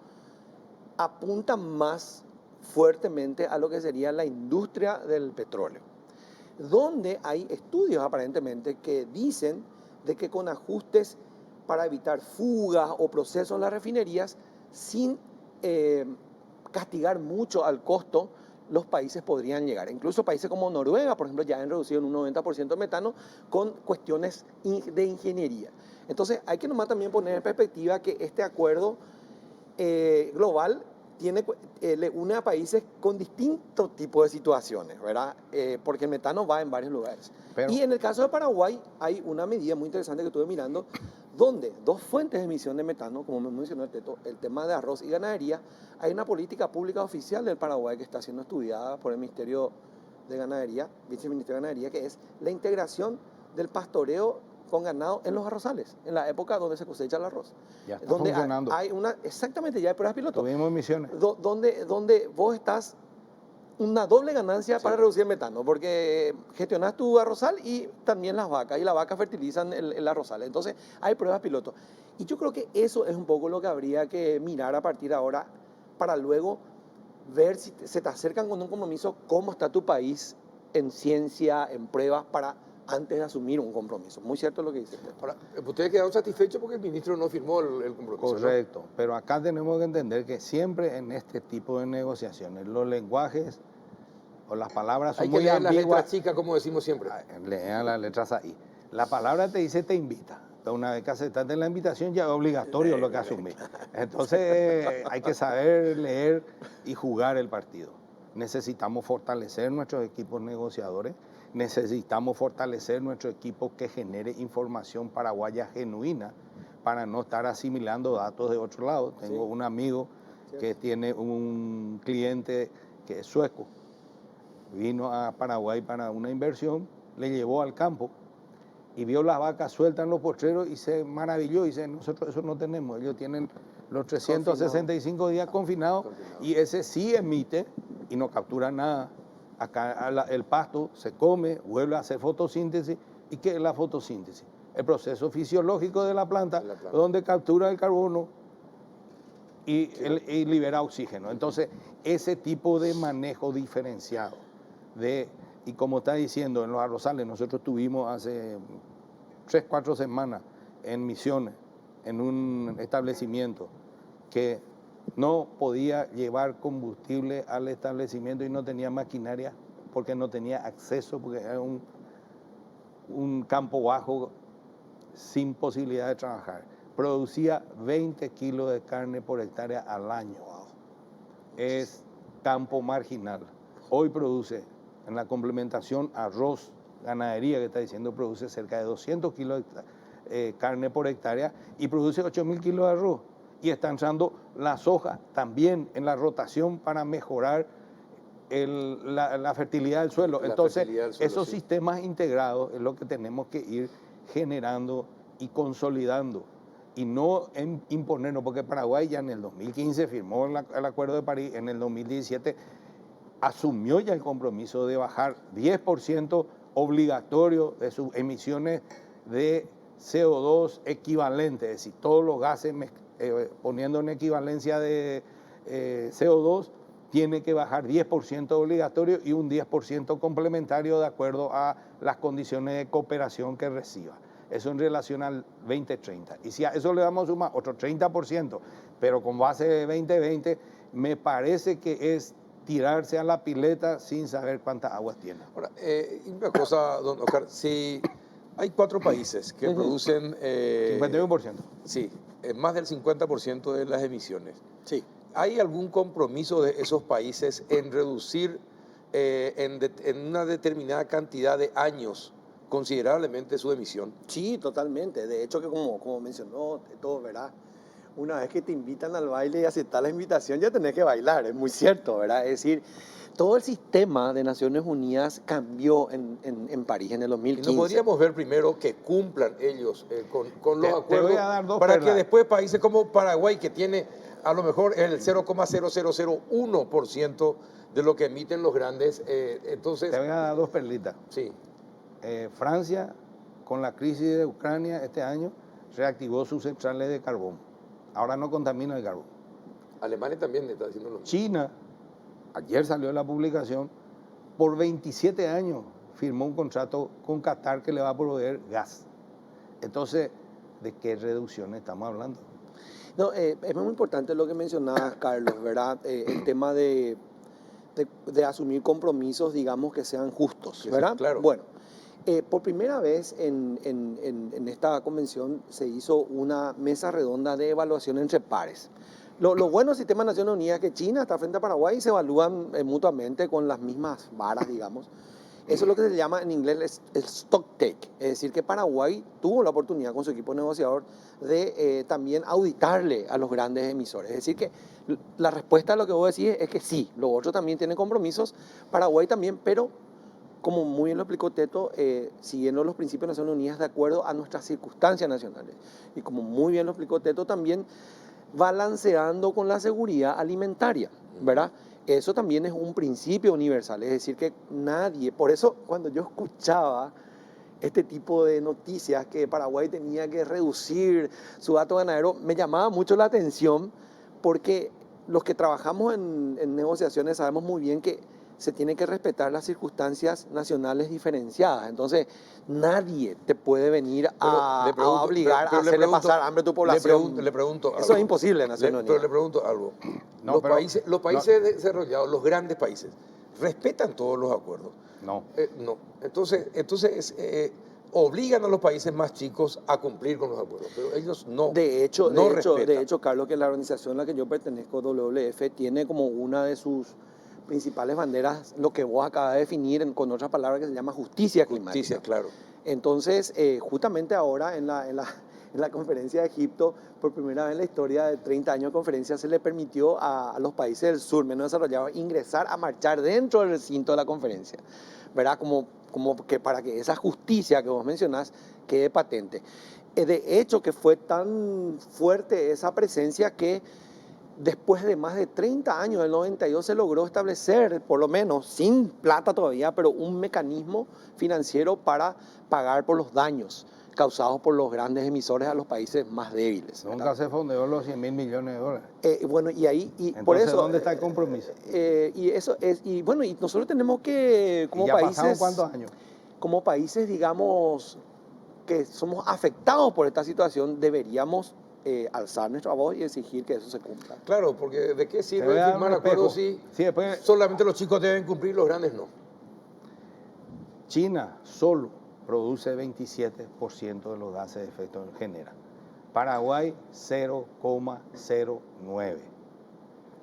apunta más fuertemente a lo que sería la industria del petróleo, donde hay estudios aparentemente que dicen de que con ajustes para evitar fugas o procesos en las refinerías, sin castigar mucho al costo, los países podrían llegar. Incluso países como Noruega, por ejemplo, ya han reducido en un 90% el metano con cuestiones de ingeniería. Entonces, hay que nomás también poner en perspectiva que este acuerdo global le une a países con distintos tipos de situaciones, ¿verdad? Porque el metano va en varios lugares. Y en el caso de Paraguay hay una medida muy interesante que estuve mirando, donde dos fuentes de emisión de metano, como me mencionó el tema de arroz y ganadería, hay una política pública oficial del Paraguay que está siendo estudiada por el Ministerio de Ganadería, Viceministerio de Ganadería, que es la integración del pastoreo con ganado en los arrozales, en la época donde se cosecha el arroz. Ya está donde funcionando. Exactamente, ya hay pruebas piloto. Tuvimos emisiones. Donde vos estás una doble ganancia para reducir el metano, porque gestionas tu arrozal y también las vacas, y las vacas fertilizan el arrozal. Entonces, hay pruebas piloto. Y yo creo que eso es un poco lo que habría que mirar a partir de ahora, para luego ver si se te acercan con un compromiso, cómo está tu país en ciencia, en pruebas, para antes de asumir un compromiso. Muy cierto lo que dice usted. Ahora, ustedes quedaron satisfechos porque el ministro no firmó el compromiso. Correcto, ¿no? Pero acá tenemos que entender que siempre en este tipo de negociaciones los lenguajes o las palabras son Hay que muy leer las ambiguas. letras chicas, como decimos siempre. Lean las letras ahí. La palabra te dice te invita. Pero una vez que aceptaste la invitación ya es obligatorio lo que asumís. Entonces hay que saber leer y jugar el partido. Necesitamos fortalecer nuestros equipos negociadores. Necesitamos fortalecer nuestro equipo que genere información paraguaya genuina para no estar asimilando datos de otro lado. Tengo un amigo que tiene un cliente que es sueco. Vino a Paraguay para una inversión, le llevó al campo y vio las vacas sueltas en los potreros y se maravilló. Y dice, nosotros eso no tenemos. Ellos tienen los 365 días confinados y ese sí emite y no captura nada. Acá el pasto se come, vuelve a hacer fotosíntesis. ¿Y qué es la fotosíntesis? El proceso fisiológico de la planta, donde captura el carbono y libera oxígeno. Entonces, ese tipo de manejo diferenciado y como está diciendo, en los arrozales, nosotros tuvimos hace 3, 4 semanas en Misiones, en un establecimiento que no podía llevar combustible al establecimiento y no tenía maquinaria porque no tenía acceso, porque era un campo bajo sin posibilidad de trabajar. Producía 20 kilos de carne por hectárea al año. Es campo marginal. Hoy produce, en la complementación arroz, ganadería, que está diciendo, produce cerca de 200 kilos de carne por hectárea y produce 8.000 kilos de arroz. Y está entrando la soja también en la rotación para mejorar la fertilidad del suelo. Entonces, esos sistemas integrados es lo que tenemos que ir generando y consolidando. Y no imponernos, porque Paraguay ya en el 2015 firmó el Acuerdo de París, en el 2017 asumió ya el compromiso de bajar 10% obligatorio de sus emisiones de CO2 equivalente, es decir, todos los gases poniendo en equivalencia de CO2, tiene que bajar 10% obligatorio y un 10% complementario de acuerdo a las condiciones de cooperación que reciba. Eso en relación al 2030. Y si a eso le vamos a sumar otro 30%, pero con base de 2020, me parece que es tirarse a la pileta sin saber cuántas aguas tiene. Ahora, una cosa, don Oscar, si hay 4 países que producen... 51%. Sí, más del 50% de las emisiones. Sí. ¿Hay algún compromiso de esos países en reducir en una determinada cantidad de años considerablemente su emisión? Sí, totalmente. De hecho, que como mencionó todo, ¿verdad? Una vez que te invitan al baile y aceptas la invitación, ya tenés que bailar, es muy cierto, ¿verdad? Es decir, todo el sistema de Naciones Unidas cambió en París en el 2015. ¿Y no podríamos ver primero que cumplan ellos con los acuerdos? Te voy a dar dos para perlas. que después países como Paraguay, que tiene a lo mejor el 0,0001% de lo que emiten los grandes, entonces... Te voy a dar 2 perlitas. Sí. Francia, con la crisis de Ucrania este año, reactivó sus centrales de carbón. Ahora no contamina el carbón. Alemania también está haciendo lo mismo. China, ayer salió la publicación, por 27 años firmó un contrato con Qatar que le va a proveer gas. Entonces, ¿de qué reducción estamos hablando? No, es muy importante lo que mencionabas, Carlos, ¿verdad? El tema de asumir compromisos, digamos, que sean justos, Sí, ¿verdad? claro. Bueno, por primera vez en esta convención se hizo una mesa redonda de evaluación entre pares. Lo bueno del sistema de Naciones Unidas es que China está frente a Paraguay y se evalúan mutuamente con las mismas varas, digamos. Eso es lo que se llama en inglés el stock take, es decir, que Paraguay tuvo la oportunidad con su equipo negociador de también auditarle a los grandes emisores. Es decir, que la respuesta a lo que vos decís es que sí, los otros también tienen compromisos, Paraguay también, pero como muy bien lo explicó Teto, siguiendo los principios de Naciones Unidas de acuerdo a nuestras circunstancias nacionales. Y como muy bien lo explicó Teto, también balanceando con la seguridad alimentaria, ¿verdad? Eso también es un principio universal, es decir, que nadie, por eso cuando yo escuchaba este tipo de noticias que Paraguay tenía que reducir su gasto ganadero, me llamaba mucho la atención porque los que trabajamos en negociaciones sabemos muy bien que se tienen que respetar las circunstancias nacionales diferenciadas. Entonces, nadie te puede venir a obligar a hacerle pasar hambre a tu población. Le pregunto Eso algo. es imposible en Naciones Pero Unidas. le pregunto algo. No, los pero- países desarrollados, los grandes países, respetan todos los acuerdos. No. No. Entonces obligan a los países más chicos a cumplir con los acuerdos, pero ellos no. De hecho, no de respetan. hecho, Carlos, que la organización a la que yo pertenezco, WWF, tiene como una de sus principales banderas lo que vos acabas de definir con otras palabras que se llama justicia climática. Justicia, claro. Entonces, justamente ahora en la conferencia de Egipto, por primera vez en la historia de 30 años de conferencia, se le permitió a los países del sur menos desarrollados ingresar a marchar dentro del recinto de la conferencia, ¿verdad? Como que para que esa justicia que vos mencionás quede patente. De hecho, que fue tan fuerte esa presencia que después de más de 30 años, del 92, se logró establecer, por lo menos, sin plata todavía, pero un mecanismo financiero para pagar por los daños causados por los grandes emisores a los países más débiles, ¿verdad? Nunca se fondeó los 100 mil millones de dólares. Bueno, y ahí, y Entonces, por eso... ¿dónde está el compromiso? Y eso es, y bueno, y nosotros tenemos que, como ¿Y ya países... pasaron cuántos años? Como países, digamos, que somos afectados por esta situación, deberíamos alzar nuestra voz y exigir que eso se cumpla. Claro, porque ¿de qué Te sirve voy a dar firmar un espejo. acuerdos si Sí, después solamente los chicos deben cumplir, los grandes no? China solo produce 27% de los gases de efecto que genera. Paraguay 0,09.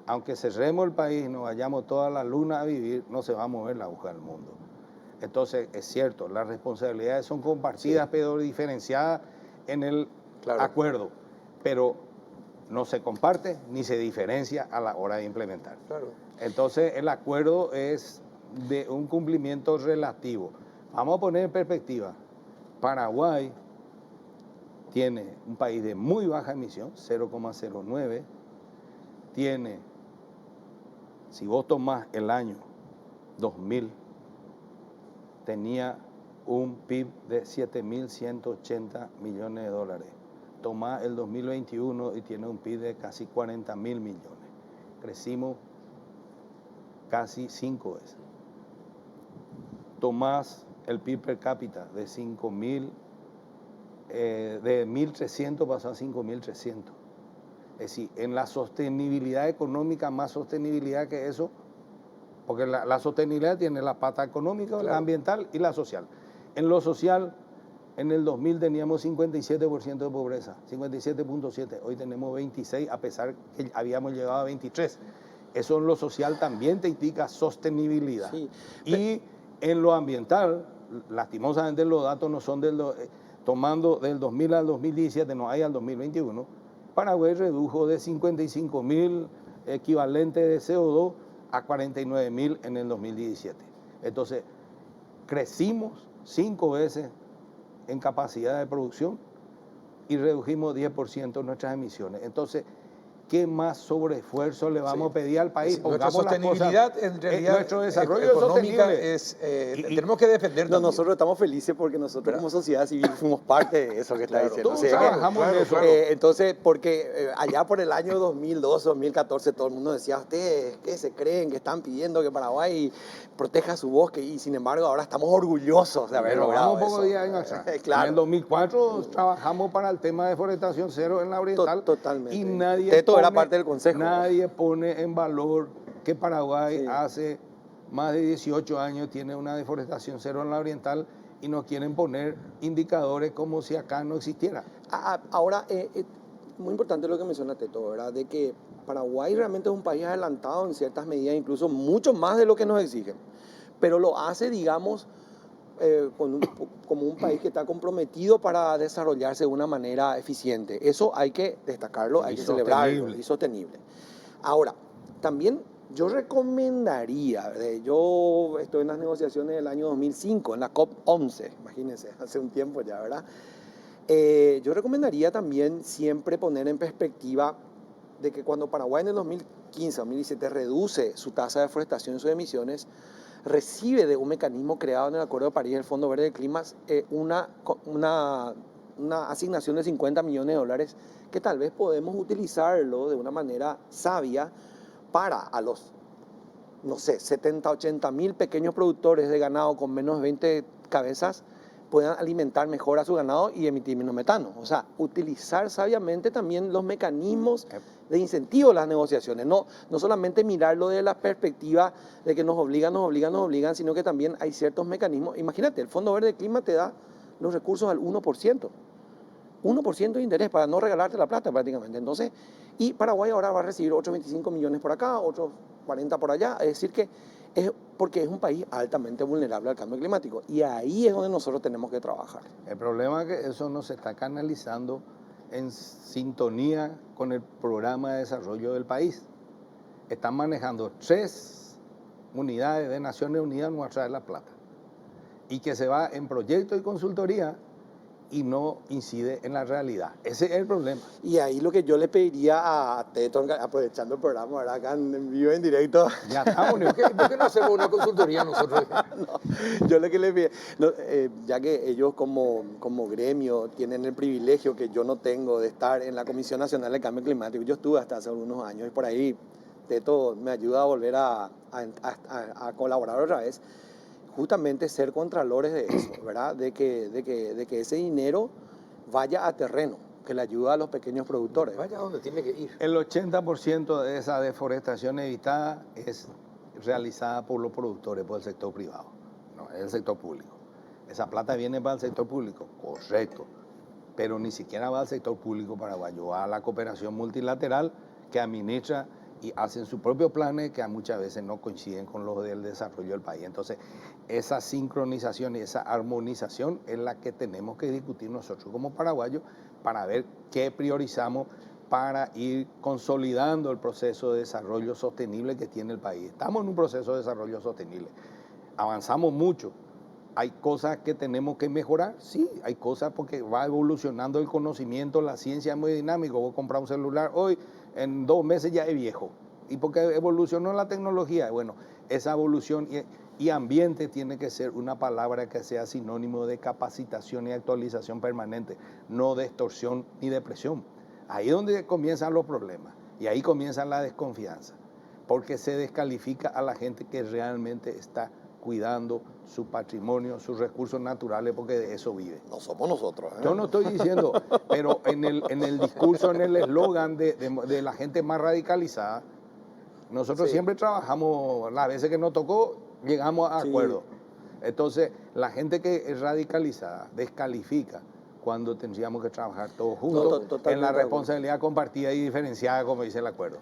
Aunque cerremos el país y nos vayamos toda la luna a vivir, no se va a mover la aguja del mundo. Entonces, es cierto, las responsabilidades son compartidas, pero diferenciadas en el acuerdo. Pero no se comparte ni se diferencia a la hora de implementar. Claro. Entonces, el acuerdo es de un cumplimiento relativo. Vamos a poner en perspectiva. Paraguay tiene un país de muy baja emisión, 0,09. Tiene, si vos tomás el año 2000, tenía un PIB de 7.180 millones de dólares. Tomás el 2021 y tiene un PIB de casi 40.000 millones. Crecimos casi 5 veces. Tomás el PIB per cápita de 5.000, de 1.300 pasó a 5.300. Es decir, en la sostenibilidad económica, más sostenibilidad que eso, porque la sostenibilidad tiene la pata económica, la ambiental y la social. En lo social, en el 2000 teníamos 57% de pobreza, 57.7%, hoy tenemos 26%, a pesar que habíamos llegado a 23%. Eso en lo social también te indica sostenibilidad. Sí. Y en lo ambiental, lastimosamente los datos no son tomando del 2000 al 2017, no hay al 2021, Paraguay redujo de 55.000 equivalentes de CO2 a 49.000 en el 2017. Entonces, crecimos 5 veces en capacidad de producción y redujimos 10% nuestras emisiones. Entonces, ¿qué más sobreesfuerzo le vamos a pedir al país? Nuestra Pongamos las sostenibilidad, cosas, en realidad, nuestro desarrollo económica sostenible. tenemos que defender No, también. nosotros estamos felices porque nosotros como sociedad civil fuimos parte de eso que está diciendo. todos O sea, trabajamos en eso. Entonces, porque allá por el año 2012, 2014, todo el mundo decía, ustedes, ¿qué se creen que están pidiendo que Paraguay proteja su bosque? Y sin embargo, ahora estamos orgullosos de haber Pero logrado vamos un poco eso. 10 años atrás. Claro. En el 2004 trabajamos para el tema de deforestación cero en la oriental. Totalmente. Y nadie Teto era parte del consejo. Nadie pone en valor que Paraguay Sí. hace más de 18 años tiene una deforestación cero en la oriental y nos quieren poner indicadores como si acá no existiera. Ahora, muy importante lo que menciona Teto, ¿verdad? De que Paraguay realmente es un país adelantado en ciertas medidas, incluso mucho más de lo que nos exigen. Pero lo hace, digamos, como un país que está comprometido para desarrollarse de una manera eficiente. Eso hay que destacarlo, hay que celebrarlo y sostenible. Ahora, también yo recomendaría, yo estoy en las negociaciones del año 2005, en la COP11, imagínense, hace un tiempo ya, ¿verdad? Yo recomendaría también siempre poner en perspectiva de que cuando Paraguay en el 2015-2017 reduce su tasa de deforestación y sus emisiones, recibe de un mecanismo creado en el Acuerdo de París, el Fondo Verde del Clima, una asignación de 50 millones de dólares que tal vez podemos utilizarlo de una manera sabia para a los, no sé, 70, 80 mil pequeños productores de ganado con menos de 20 cabezas puedan alimentar mejor a su ganado y emitir menos metano. O sea, utilizar sabiamente también los mecanismos de incentivo a las negociaciones. No solamente mirarlo de la perspectiva de que nos obligan, sino que también hay ciertos mecanismos. Imagínate, el Fondo Verde del Clima te da los recursos al 1%. 1% de interés para no regalarte la plata prácticamente. Entonces, y Paraguay ahora va a recibir otros 25 millones por acá, otros 40 por allá. Es decir que porque es un país altamente vulnerable al cambio climático. Y ahí es donde nosotros tenemos que trabajar. El problema es que eso no se está canalizando en sintonía con el programa de desarrollo del país. Están manejando 3 unidades de Naciones Unidas no a traer la plata. Y que se va en proyecto y consultoría y no incide en la realidad. Ese es el problema. Y ahí lo que yo le pediría a Teto, aprovechando el programa, ¿verdad? Acá en vivo, en directo. Ya estamos. ¿Por qué no hacemos una consultoría nosotros? No, yo lo que le pido, ya que ellos como gremio tienen el privilegio que yo no tengo de estar en la Comisión Nacional de Cambio Climático, yo estuve hasta hace algunos años y por ahí Teto me ayuda a volver a colaborar otra vez. Justamente ser contralores de eso, ¿verdad? De que ese dinero vaya a terreno, que le ayuda a los pequeños productores. Vaya donde tiene que ir. El 80% de esa deforestación evitada es realizada por los productores, por el sector privado, no es el sector público. Esa plata viene para el sector público, correcto, pero ni siquiera va al sector público paraguayo, va a la cooperación multilateral que administra y hacen sus propios planes que muchas veces no coinciden con los del desarrollo del país. Entonces, esa sincronización y esa armonización es la que tenemos que discutir nosotros como paraguayos para ver qué priorizamos para ir consolidando el proceso de desarrollo sostenible que tiene el país. Estamos en un proceso de desarrollo sostenible. Avanzamos mucho. ¿Hay cosas que tenemos que mejorar? Sí, hay cosas porque va evolucionando el conocimiento, la ciencia es muy dinámica. Vos compras un celular hoy, en 2 meses ya es viejo. ¿Y porque evolucionó la tecnología? Bueno, esa evolución y ambiente tiene que ser una palabra que sea sinónimo de capacitación y actualización permanente, no de extorsión ni depresión. Ahí es donde comienzan los problemas y ahí comienza la desconfianza, porque se descalifica a la gente que realmente está cuidando su patrimonio, sus recursos naturales, porque de eso vive. No somos nosotros. Yo no estoy diciendo, pero en el discurso, en el eslogan de la gente más radicalizada, nosotros siempre trabajamos, las veces que nos tocó, llegamos a acuerdo. Entonces, la gente que es radicalizada descalifica cuando tendríamos que trabajar todos juntos en la responsabilidad compartida y diferenciada, como dice el acuerdo.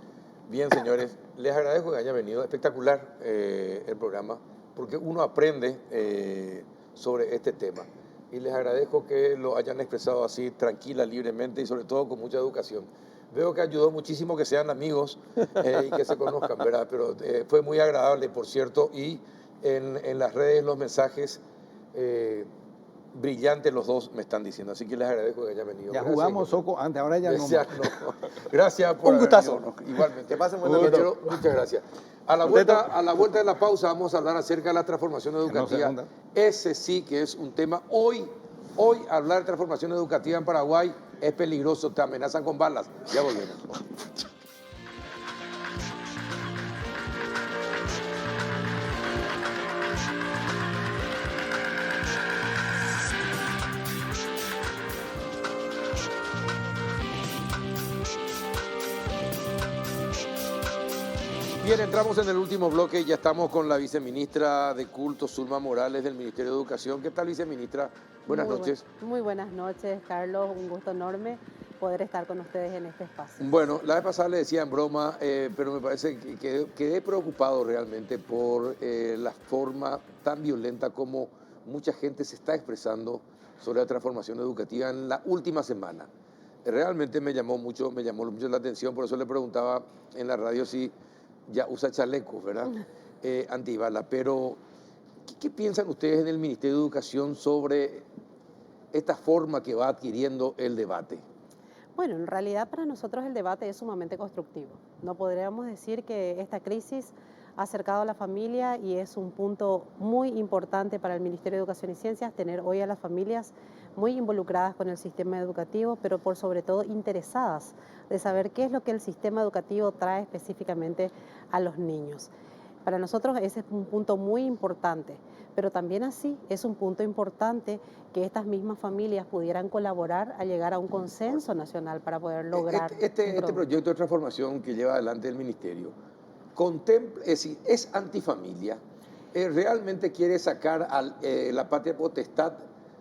Bien, señores, les agradezco que hayan venido. Espectacular el programa, porque uno aprende sobre este tema. Y les agradezco que lo hayan expresado así, tranquila, libremente y sobre todo con mucha educación. Veo que ayudó muchísimo que sean amigos y que se conozcan, ¿verdad? Pero fue muy agradable, por cierto, y en las redes los mensajes Brillantes los dos, me están diciendo, así que les agradezco que hayan venido. Ya Gracias, jugamos ingeniero. Soco antes, ahora ya no. Gracias, Gracias por Un haber gustazo. venido. Igualmente. Que pasen buena Ingeniero, noche. muchas gracias. A la vuelta de la pausa vamos a hablar acerca de la transformación educativa. hunda. Ese sí que es un tema. Hoy hablar de transformación educativa en Paraguay es peligroso, te amenazan con balas. Ya volvemos. Bien, entramos en el último bloque y ya estamos con la viceministra de Culto, Zulma Morales, del Ministerio de Educación. ¿Qué tal, viceministra? Buenas noches. Muy buenas noches, Carlos. Un gusto enorme poder estar con ustedes en este espacio. Bueno, la vez pasada le decía en broma, pero me parece que quedé preocupado realmente por la forma tan violenta como mucha gente se está expresando sobre la transformación educativa en la última semana. Realmente me llamó mucho la atención, por eso le preguntaba en la radio si ya usa chalecos, ¿verdad? Antibala. Pero, ¿qué piensan ustedes en el Ministerio de Educación sobre esta forma que va adquiriendo el debate? Bueno, en realidad para nosotros el debate es sumamente constructivo. No podríamos decir que esta crisis ha acercado a la familia y es un punto muy importante para el Ministerio de Educación y Ciencias tener hoy a las familias muy involucradas con el sistema educativo, pero por sobre todo interesadas de saber qué es lo que el sistema educativo trae específicamente a los niños. Para nosotros ese es un punto muy importante, pero también así es un punto importante que estas mismas familias pudieran colaborar a llegar a un consenso nacional para poder lograr Este proyecto de transformación que lleva adelante el Ministerio contempla, es decir, es antifamilia, realmente quiere sacar la patria potestad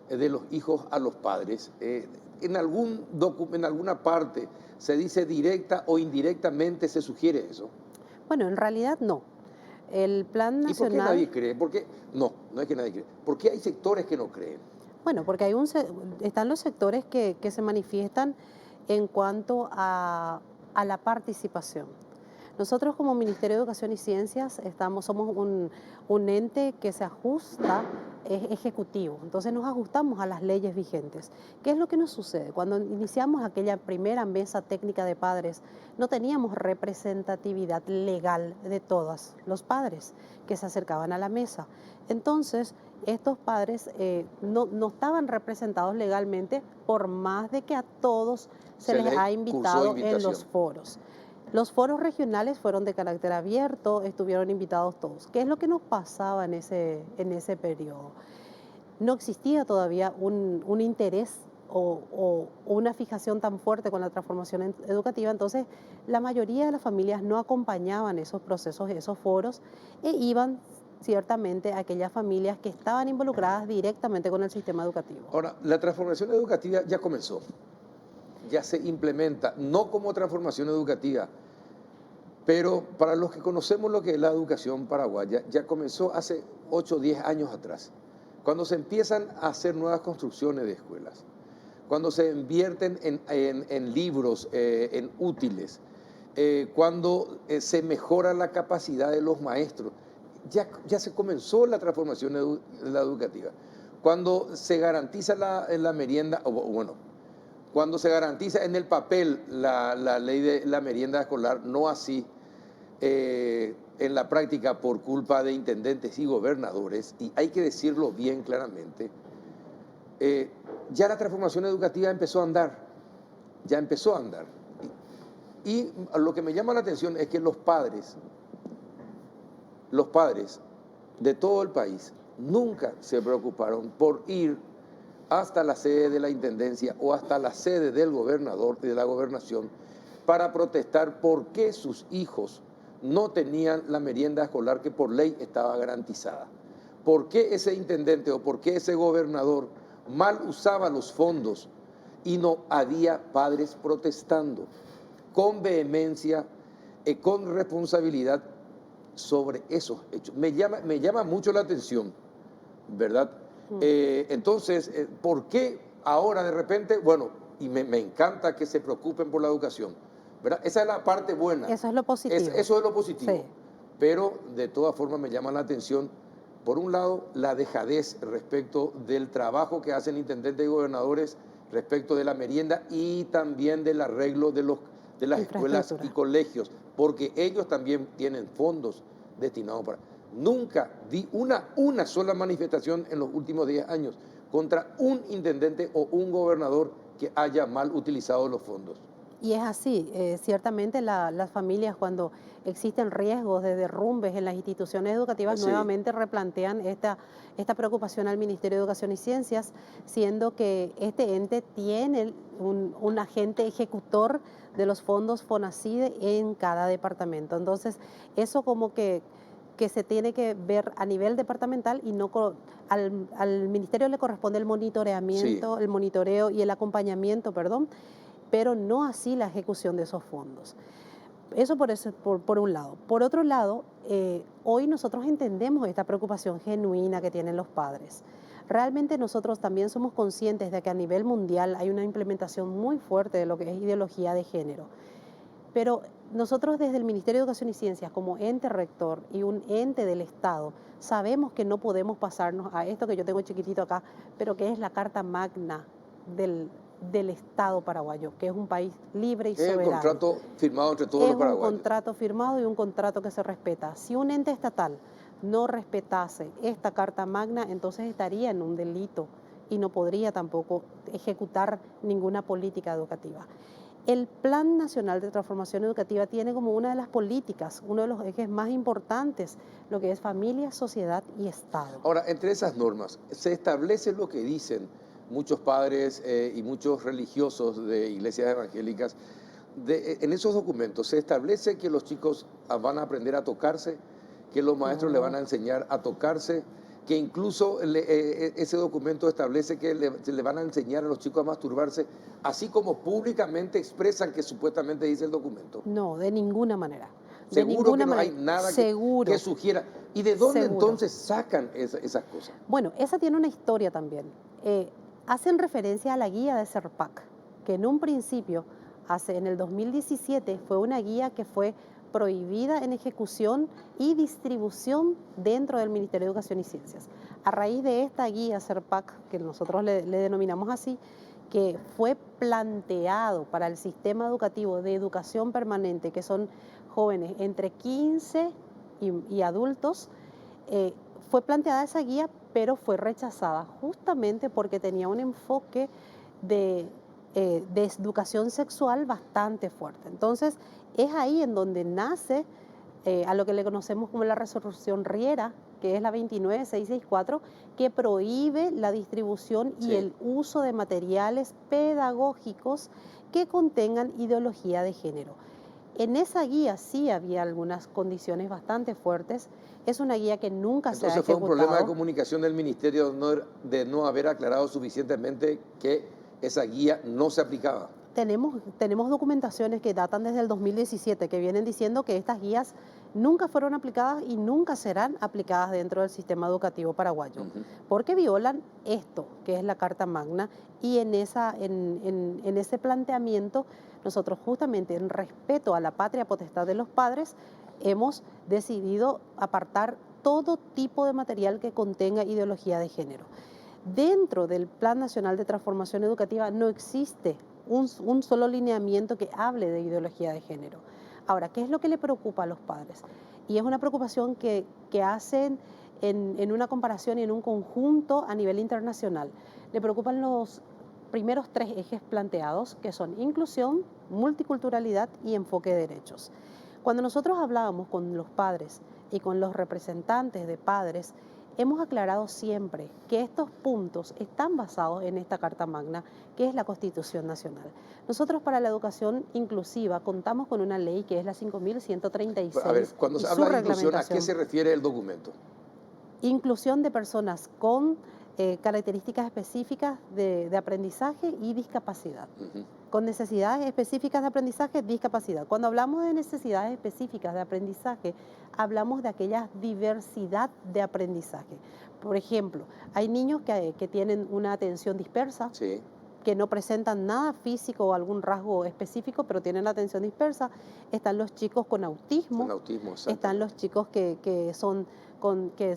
de los hijos a los padres. En alguna parte se dice directa o indirectamente se sugiere eso. Bueno, en realidad no. El plan nacional... ¿Y por qué nadie cree? No es que nadie cree. ¿Por qué hay sectores que no creen? Bueno, porque están los sectores que se manifiestan en cuanto a la participación. Nosotros como Ministerio de Educación y Ciencias somos un ente que se ajusta, es ejecutivo, entonces nos ajustamos a las leyes vigentes. ¿Qué es lo que nos sucede? Cuando iniciamos aquella primera mesa técnica de padres, no teníamos representatividad legal de todos los padres que se acercaban a la mesa. Entonces, estos padres no estaban representados legalmente, por más de que a todos se les ha invitado en los foros. Los foros regionales fueron de carácter abierto, estuvieron invitados todos. ¿Qué es lo que nos pasaba en ese periodo? No existía todavía un interés o una fijación tan fuerte con la transformación educativa, entonces la mayoría de las familias no acompañaban esos procesos, esos foros, e iban ciertamente a aquellas familias que estaban involucradas directamente con el sistema educativo. Ahora, la transformación educativa ya comenzó. Ya se implementa, no como transformación educativa, pero para los que conocemos lo que es la educación paraguaya, ya comenzó hace 8 o 10 años atrás, cuando se empiezan a hacer nuevas construcciones de escuelas, cuando se invierten en libros, en útiles, cuando se mejora la capacidad de los maestros, ya se comenzó la transformación educativa. Cuando se garantiza la merienda, cuando se garantiza en el papel la ley de la merienda escolar, no así en la práctica por culpa de intendentes y gobernadores, y hay que decirlo bien claramente, ya la transformación educativa empezó a andar, ya empezó a andar. Y lo que me llama la atención es que los padres de todo el país nunca se preocuparon por ir hasta la sede de la intendencia o hasta la sede del gobernador y de la gobernación para protestar por qué sus hijos no tenían la merienda escolar que por ley estaba garantizada. ¿Por qué ese intendente o por qué ese gobernador mal usaba los fondos y no había padres protestando con vehemencia y con responsabilidad sobre esos hechos? Me llama mucho la atención, ¿verdad? Entonces, ¿por qué ahora de repente? Bueno, y me encanta que se preocupen por la educación, ¿verdad? Esa es la parte buena. Eso es lo positivo. Eso es lo positivo. Sí. Pero de todas formas me llama la atención por un lado, la dejadez respecto del trabajo que hacen intendentes y gobernadores respecto de la merienda y también del arreglo de las escuelas y colegios, porque ellos también tienen fondos destinados para... Nunca vi una sola manifestación en los últimos 10 años contra un intendente o un gobernador que haya mal utilizado los fondos. Y es así, ciertamente las familias cuando existen riesgos de derrumbes en las instituciones educativas Sí. nuevamente replantean esta preocupación al Ministerio de Educación y Ciencias, siendo que este ente tiene un agente ejecutor de los fondos FONACIDE en cada departamento. Entonces, eso como que se tiene que ver a nivel departamental y no al ministerio le corresponde el monitoreamiento, Sí. el monitoreo y el acompañamiento, perdón, pero no así la ejecución de esos fondos. Eso por un lado. Por otro lado, hoy nosotros entendemos esta preocupación genuina que tienen los padres. Realmente nosotros también somos conscientes de que a nivel mundial hay una implementación muy fuerte de lo que es ideología de género. Pero nosotros desde el Ministerio de Educación y Ciencias, como ente rector y un ente del Estado, sabemos que no podemos pasarnos a esto que yo tengo chiquitito acá, pero que es la Carta Magna del Estado paraguayo, que es un país libre y soberano. Es un contrato firmado entre todos los paraguayos. Es un contrato firmado y un contrato que se respeta. Si un ente estatal no respetase esta Carta Magna, entonces estaría en un delito y no podría tampoco ejecutar ninguna política educativa. El Plan Nacional de Transformación Educativa tiene como una de las políticas, uno de los ejes más importantes, lo que es familia, sociedad y Estado. Ahora, entre esas normas, se establece lo que dicen muchos padres y muchos religiosos de iglesias evangélicas. En esos documentos se establece que los chicos van a aprender a tocarse, que los maestros le van a enseñar a tocarse, que incluso ese documento establece que se le van a enseñar a los chicos a masturbarse, así como públicamente expresan que supuestamente dice el documento. No, de ninguna manera. Seguro que no hay nada que sugiera. ¿Y de dónde entonces sacan esas cosas? Bueno, esa tiene una historia también. Hacen referencia a la guía de CERPAC, que en un principio, en el 2017, fue una guía que fue prohibida en ejecución y distribución dentro del Ministerio de Educación y Ciencias. A raíz de esta guía CERPAC, que nosotros le denominamos así, que fue planteado para el sistema educativo de educación permanente, que son jóvenes entre 15 y adultos, fue planteada esa guía, pero fue rechazada justamente porque tenía un enfoque de educación sexual bastante fuerte. Entonces, es ahí en donde nace a lo que le conocemos como la resolución Riera, que es la 29664, que prohíbe la distribución y el uso de materiales pedagógicos que contengan ideología de género. En esa guía sí había algunas condiciones bastante fuertes. Es una guía que nunca se ha ejecutado. Entonces fue un problema de comunicación del ministerio de no haber aclarado suficientemente que esa guía no se aplicaba. Tenemos documentaciones que datan desde el 2017 que vienen diciendo que estas guías nunca fueron aplicadas y nunca serán aplicadas dentro del sistema educativo paraguayo, porque violan esto, que es la Carta Magna, y en ese planteamiento nosotros justamente en respeto a la patria potestad de los padres hemos decidido apartar todo tipo de material que contenga ideología de género. Dentro del Plan Nacional de Transformación Educativa no existe un solo lineamiento que hable de ideología de género. Ahora, ¿qué es lo que le preocupa a los padres? Y es una preocupación que hacen en una comparación y en un conjunto a nivel internacional. Le preocupan los primeros 3 ejes planteados, que son inclusión, multiculturalidad y enfoque de derechos. Cuando nosotros hablábamos con los padres y con los representantes de padres, hemos aclarado siempre que estos puntos están basados en esta Carta Magna, que es la Constitución Nacional. Nosotros para la educación inclusiva contamos con una ley que es la 5136. A ver, cuando se habla de inclusión, ¿a qué se refiere el documento? Inclusión de personas con características específicas de aprendizaje y discapacidad. Con necesidades específicas de aprendizaje, discapacidad. Cuando hablamos de necesidades específicas de aprendizaje, hablamos de aquella diversidad de aprendizaje. Por ejemplo, hay niños que tienen una atención dispersa, que no presentan nada físico o algún rasgo específico, pero tienen la atención dispersa. Están los chicos con autismo. Están los chicos que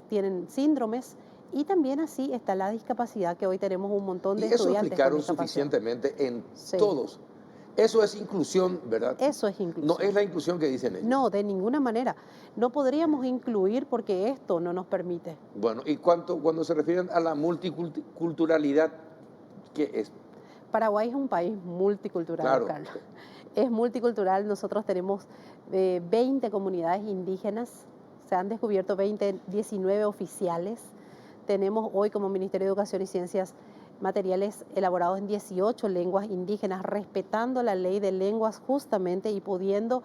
tienen síndromes. Y también así está la discapacidad, que hoy tenemos un montón de estudiantes. Y eso explicaron con discapacidad suficientemente en Sí. todos. Eso es inclusión, ¿verdad? Eso es inclusión. No es la inclusión que dicen ellos. No, de ninguna manera. No podríamos incluir porque esto no nos permite. Bueno, y cuando se refieren a la multiculturalidad, ¿qué es? Paraguay es un país multicultural, Claro. Carlos. Es multicultural. Nosotros tenemos 20 comunidades indígenas. Se han descubierto 19 oficiales. Tenemos hoy como Ministerio de Educación y Ciencias materiales elaborados en 18 lenguas indígenas, respetando la ley de lenguas justamente y pudiendo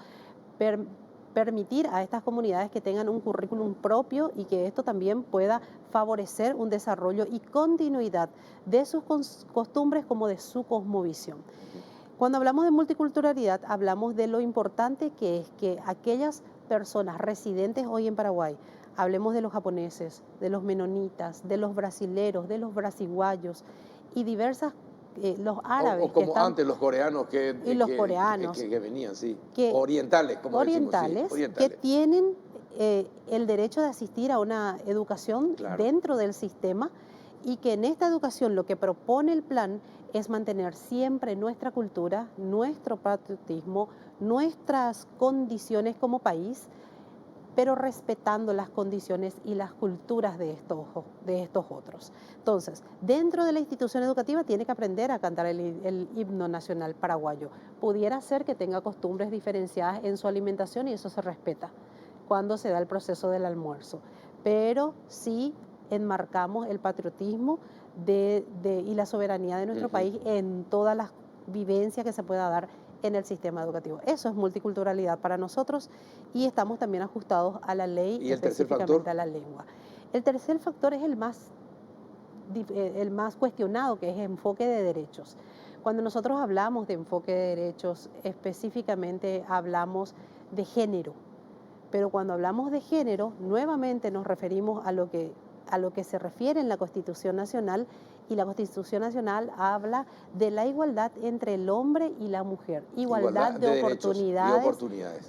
permitir a estas comunidades que tengan un currículum propio y que esto también pueda favorecer un desarrollo y continuidad de sus costumbres como de su cosmovisión. Cuando hablamos de multiculturalidad, hablamos de lo importante que es que aquellas personas residentes hoy en Paraguay, hablemos de los japoneses, de los menonitas, de los brasileros, de los brasiguayos y diversas, los árabes. O como antes los coreanos que venían, sí. Orientales, como orientales, decimos, sí. Orientales. Que tienen el derecho de asistir a una educación dentro del sistema y que en esta educación lo que propone el plan es mantener siempre nuestra cultura, nuestro patriotismo, nuestras condiciones como país, pero respetando las condiciones y las culturas de estos otros. Entonces, dentro de la institución educativa tiene que aprender a cantar el himno nacional paraguayo. Pudiera ser que tenga costumbres diferenciadas en su alimentación y eso se respeta cuando se da el proceso del almuerzo. Pero sí enmarcamos el patriotismo y la soberanía de nuestro país en todas las vivencias que se pueda dar en el sistema educativo. Eso es multiculturalidad para nosotros y estamos también ajustados a la ley y específicamente a la lengua. El tercer factor es el más cuestionado, que es enfoque de derechos. Cuando nosotros hablamos de enfoque de derechos, específicamente hablamos de género, pero cuando hablamos de género, nuevamente nos referimos a lo que se refiere en la Constitución Nacional, y la Constitución Nacional habla de la igualdad entre el hombre y la mujer, igualdad de oportunidades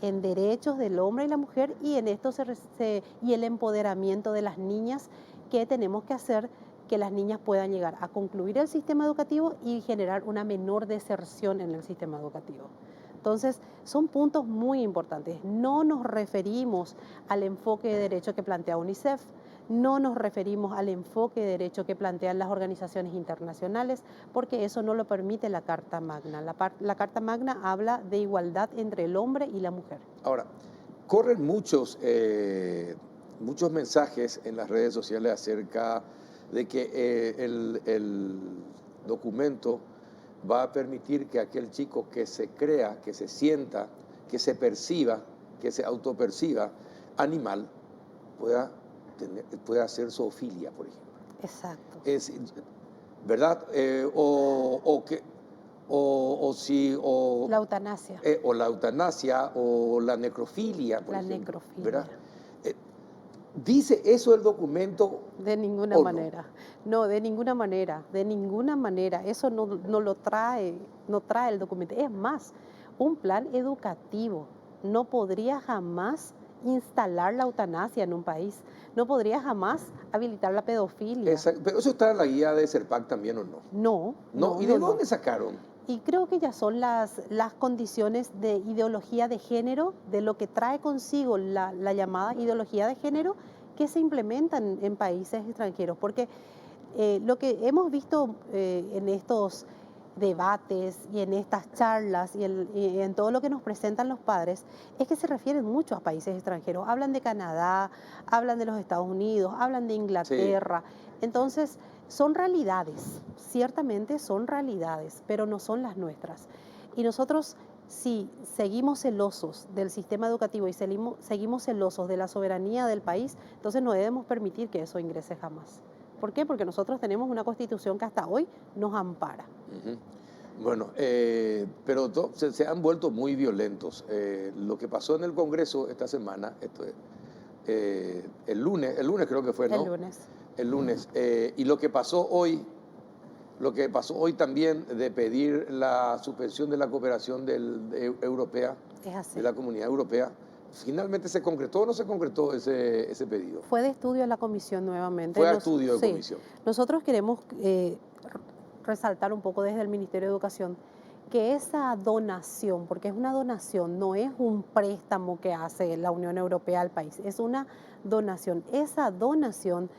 en derechos del hombre y la mujer, y en esto y el empoderamiento de las niñas, que tenemos que hacer que las niñas puedan llegar a concluir el sistema educativo y generar una menor deserción en el sistema educativo. Entonces, son puntos muy importantes. No nos referimos al enfoque de derecho que plantea UNICEF, no nos referimos al enfoque de derecho que plantean las organizaciones internacionales, porque eso no lo permite la Carta Magna. La Carta Magna habla de igualdad entre el hombre y la mujer. Ahora, corren muchos mensajes en las redes sociales acerca de que el documento va a permitir que aquel chico que se crea, que se sienta, que se perciba, que se autoperciba animal, pueda hacer zoofilia, por ejemplo. Exacto. ¿Verdad? La eutanasia. O la eutanasia o la necrofilia, por ejemplo. Necrofilia. ¿Verdad? ¿Dice eso el documento? De ninguna manera. No, de ninguna manera. De ninguna manera. Eso no lo trae, no trae el documento. Es más, un plan educativo no podría jamás instalar la eutanasia en un país. No podría jamás habilitar la pedofilia. Exacto. Pero eso está en la guía de CERPAC también, ¿o no? No. ¿Y de dónde sacaron? Y creo que ya son las condiciones de ideología de género, de lo que trae consigo la llamada ideología de género, que se implementan en países extranjeros. Porque lo que hemos visto en estos debates y en estas charlas y en todo lo que nos presentan los padres es que se refieren mucho a países extranjeros. Hablan de Canadá, hablan de los Estados Unidos, hablan de Inglaterra. Sí. Entonces, son realidades, ciertamente son realidades, pero no son las nuestras. Y nosotros, si seguimos celosos del sistema educativo y seguimos celosos de la soberanía del país, entonces no debemos permitir que eso ingrese jamás. ¿Por qué? Porque nosotros tenemos una constitución que hasta hoy nos ampara. Bueno, pero se han vuelto muy violentos. Lo que pasó en el Congreso esta semana, el lunes creo que fue, ¿no? El lunes. El lunes. Y lo que pasó hoy lo que pasó hoy también de pedir la suspensión de la cooperación europea, Es así. de la Comunidad Europea, ¿finalmente se concretó o no se concretó ese pedido? Fue de estudio en la comisión nuevamente. Fue a estudio de Sí. comisión. Nosotros queremos resaltar un poco desde el Ministerio de Educación que esa donación, porque es una donación, no es un préstamo que hace la Unión Europea al país, es una donación. Esa donación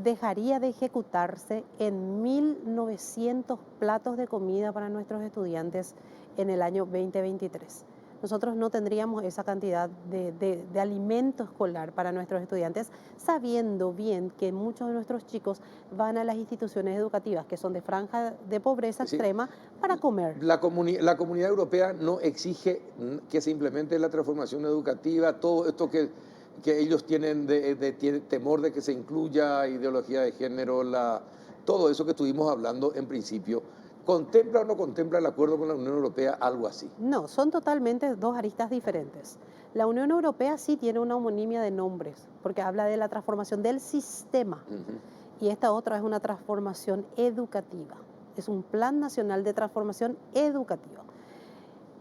dejaría de ejecutarse en 1.900 platos de comida para nuestros estudiantes en el año 2023. Nosotros no tendríamos esa cantidad de alimento escolar para nuestros estudiantes, sabiendo bien que muchos de nuestros chicos van a las instituciones educativas que son de franja de pobreza Sí. extrema para comer. La Comunidad Europea no exige que se implemente la transformación educativa, todo esto que ellos tienen de temor de que se incluya ideología de género, todo eso que estuvimos hablando en principio. ¿Contempla o no contempla el acuerdo con la Unión Europea algo así? No, son totalmente dos aristas diferentes. La Unión Europea sí tiene una homonimia de nombres, porque habla de la transformación del sistema, y esta otra es una transformación educativa. Es un Plan Nacional de Transformación Educativa.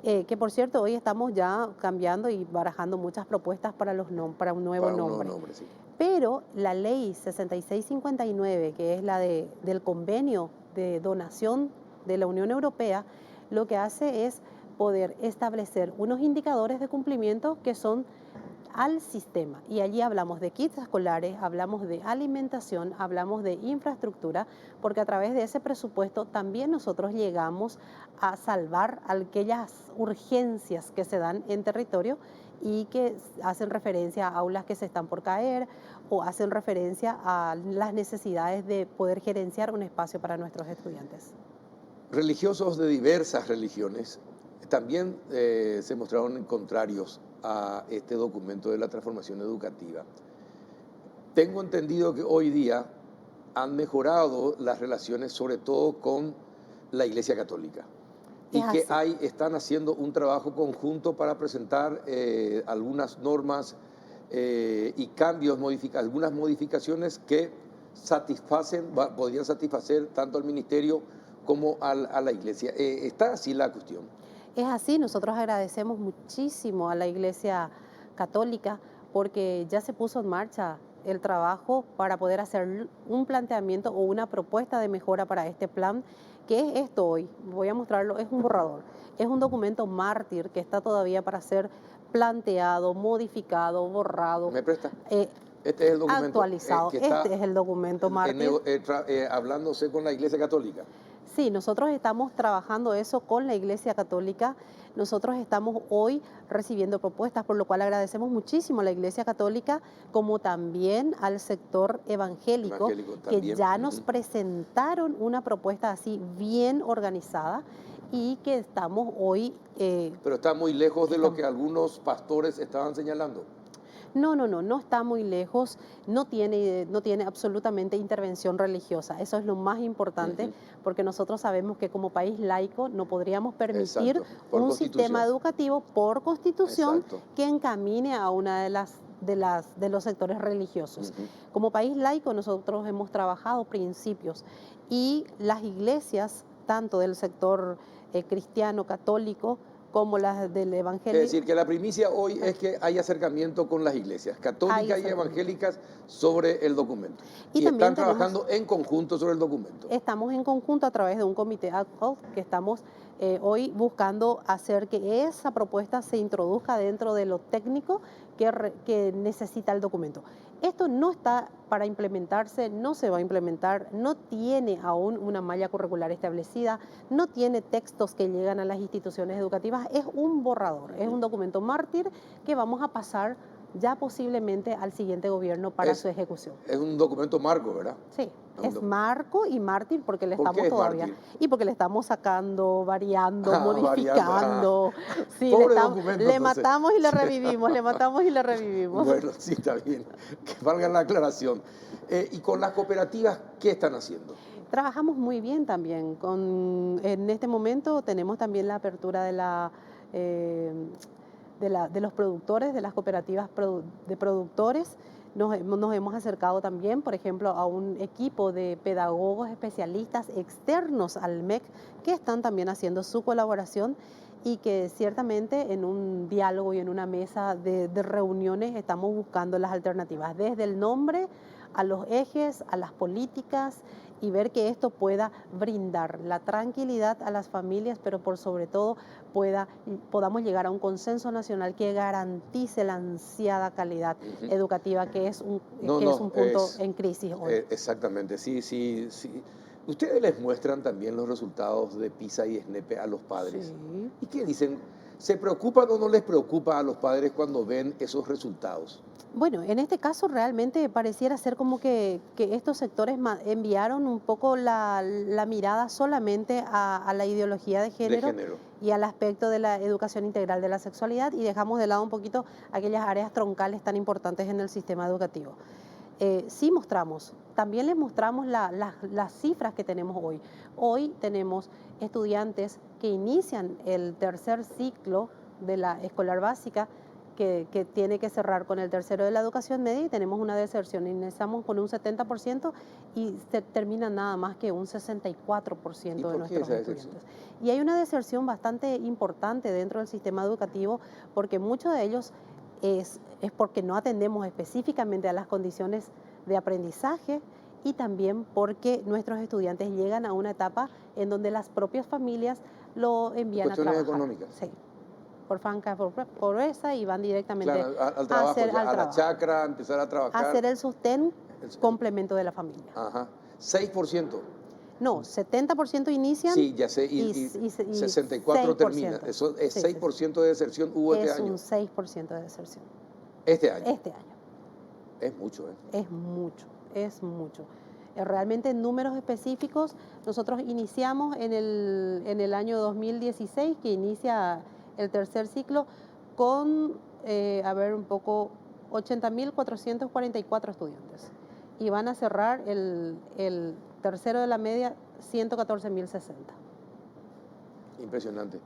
Que por cierto, hoy estamos ya cambiando y barajando muchas propuestas para para un nuevo nombre. Sí. Pero la ley 6659, que es la del convenio de donación de la Unión Europea, lo que hace es poder establecer unos indicadores de cumplimiento que son al sistema. Y allí hablamos de kits escolares, hablamos de alimentación, hablamos de infraestructura, porque a través de ese presupuesto también nosotros llegamos a salvar aquellas urgencias que se dan en territorio y que hacen referencia a aulas que se están por caer o hacen referencia a las necesidades de poder gerenciar un espacio para nuestros estudiantes. Religiosos de diversas religiones también se mostraron contrarios a este documento de la transformación educativa. Tengo entendido que hoy día han mejorado las relaciones, sobre todo con la Iglesia Católica, y que están haciendo un trabajo conjunto para presentar algunas normas y cambios, algunas modificaciones que podrían satisfacer tanto al Ministerio como a la Iglesia. ¿Está así la cuestión? Es así, nosotros agradecemos muchísimo a la Iglesia Católica porque ya se puso en marcha el trabajo para poder hacer un planteamiento o una propuesta de mejora para este plan, que es esto hoy. Voy a mostrarlo, es un borrador, es un documento mártir que está todavía para ser planteado, modificado, borrado. ¿Me presta? Este es el documento actualizado. Este es el documento mártir. Hablándose con la Iglesia Católica. Sí, nosotros estamos trabajando eso con la Iglesia Católica. Nosotros estamos hoy recibiendo propuestas, por lo cual agradecemos muchísimo a la Iglesia Católica, como también al sector evangélico que ya nos presentaron una propuesta así bien organizada y que estamos hoy... Pero está muy lejos de lo que algunos pastores estaban señalando. No está muy lejos, no tiene absolutamente intervención religiosa. Eso es lo más importante, porque nosotros sabemos que como país laico no podríamos permitir un sistema educativo por constitución que encamine a una de los sectores religiosos. Como país laico nosotros hemos trabajado principios y las iglesias, tanto del sector cristiano, católico, como las del evangelio. Es decir, que la primicia hoy es que hay acercamiento con las iglesias católicas y evangélicas sobre el documento. Y están trabajando en conjunto sobre el documento. Estamos en conjunto a través de un comité ad hoc que estamos hoy buscando hacer que esa propuesta se introduzca dentro de lo técnico que necesita el documento. Esto no está para implementarse, no se va a implementar, no tiene aún una malla curricular establecida, no tiene textos que llegan a las instituciones educativas, es un borrador, es un documento mártir que vamos a pasar ya posiblemente al siguiente gobierno para su ejecución. Es un documento marco, ¿verdad? Sí, es marco y mártir porque le estamos todavía. Mártir? Y porque le estamos sacando, variando, modificando. Sí, le matamos y le revivimos, le matamos y le revivimos. Bueno, sí, está bien. Que valga la aclaración. Y con las cooperativas, ¿qué están haciendo? Trabajamos muy bien también. En este momento tenemos también la apertura de los productores, de las cooperativas de productores. Nos hemos acercado también, por ejemplo, a un equipo de pedagogos especialistas externos al MEC que están también haciendo su colaboración y que ciertamente en un diálogo y en una mesa de reuniones estamos buscando las alternativas, desde el nombre a los ejes, a las políticas, y ver que esto pueda brindar la tranquilidad a las familias, pero por sobre todo podamos llegar a un consenso nacional que garantice la ansiada calidad educativa, que es un punto en crisis hoy. Exactamente, sí, sí, sí. Ustedes les muestran también los resultados de PISA y SNEP a los padres. Sí. ¿Y qué dicen? ¿Se preocupan o no les preocupa a los padres cuando ven esos resultados? Bueno, en este caso realmente pareciera ser como que estos sectores enviaron un poco la mirada solamente a la ideología de género y al aspecto de la educación integral de la sexualidad, y dejamos de lado un poquito aquellas áreas troncales tan importantes en el sistema educativo. Sí mostramos, también les mostramos las cifras que tenemos hoy. Hoy tenemos estudiantes que inician el tercer ciclo de la escolar básica, que tiene que cerrar con el tercero de la educación media, y tenemos una deserción. Iniciamos con un 70% y se termina nada más que un 64% de nuestros estudiantes. Y hay una deserción bastante importante dentro del sistema educativo, porque muchos de ellos es porque no atendemos específicamente a las condiciones de aprendizaje, y también porque nuestros estudiantes llegan a una etapa en donde las propias familias lo envían a trabajar. Económicas. Sí. Por franca pobreza, y van directamente al trabajo, a la chacra, empezar a trabajar. A hacer el sostén complemento de la familia. Ajá. 6%. No, 70% inician. Sí, ya sé, y 64% termina. Eso es 6% de deserción hubo este año. Es un 6% de deserción. ¿Este año? Este año. Es mucho, ¿eh? Es mucho, es mucho. Realmente en números específicos, nosotros iniciamos en el año 2016, que inicia el tercer ciclo, con, 80.444 estudiantes. Y van a cerrar el tercero de la media, 114.060. Impresionante.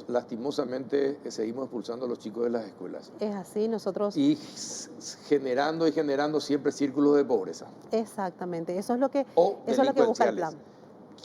Lastimosamente, seguimos expulsando a los chicos de las escuelas. Es así, nosotros... Y generando siempre círculos de pobreza. Exactamente, eso es lo que busca el plan.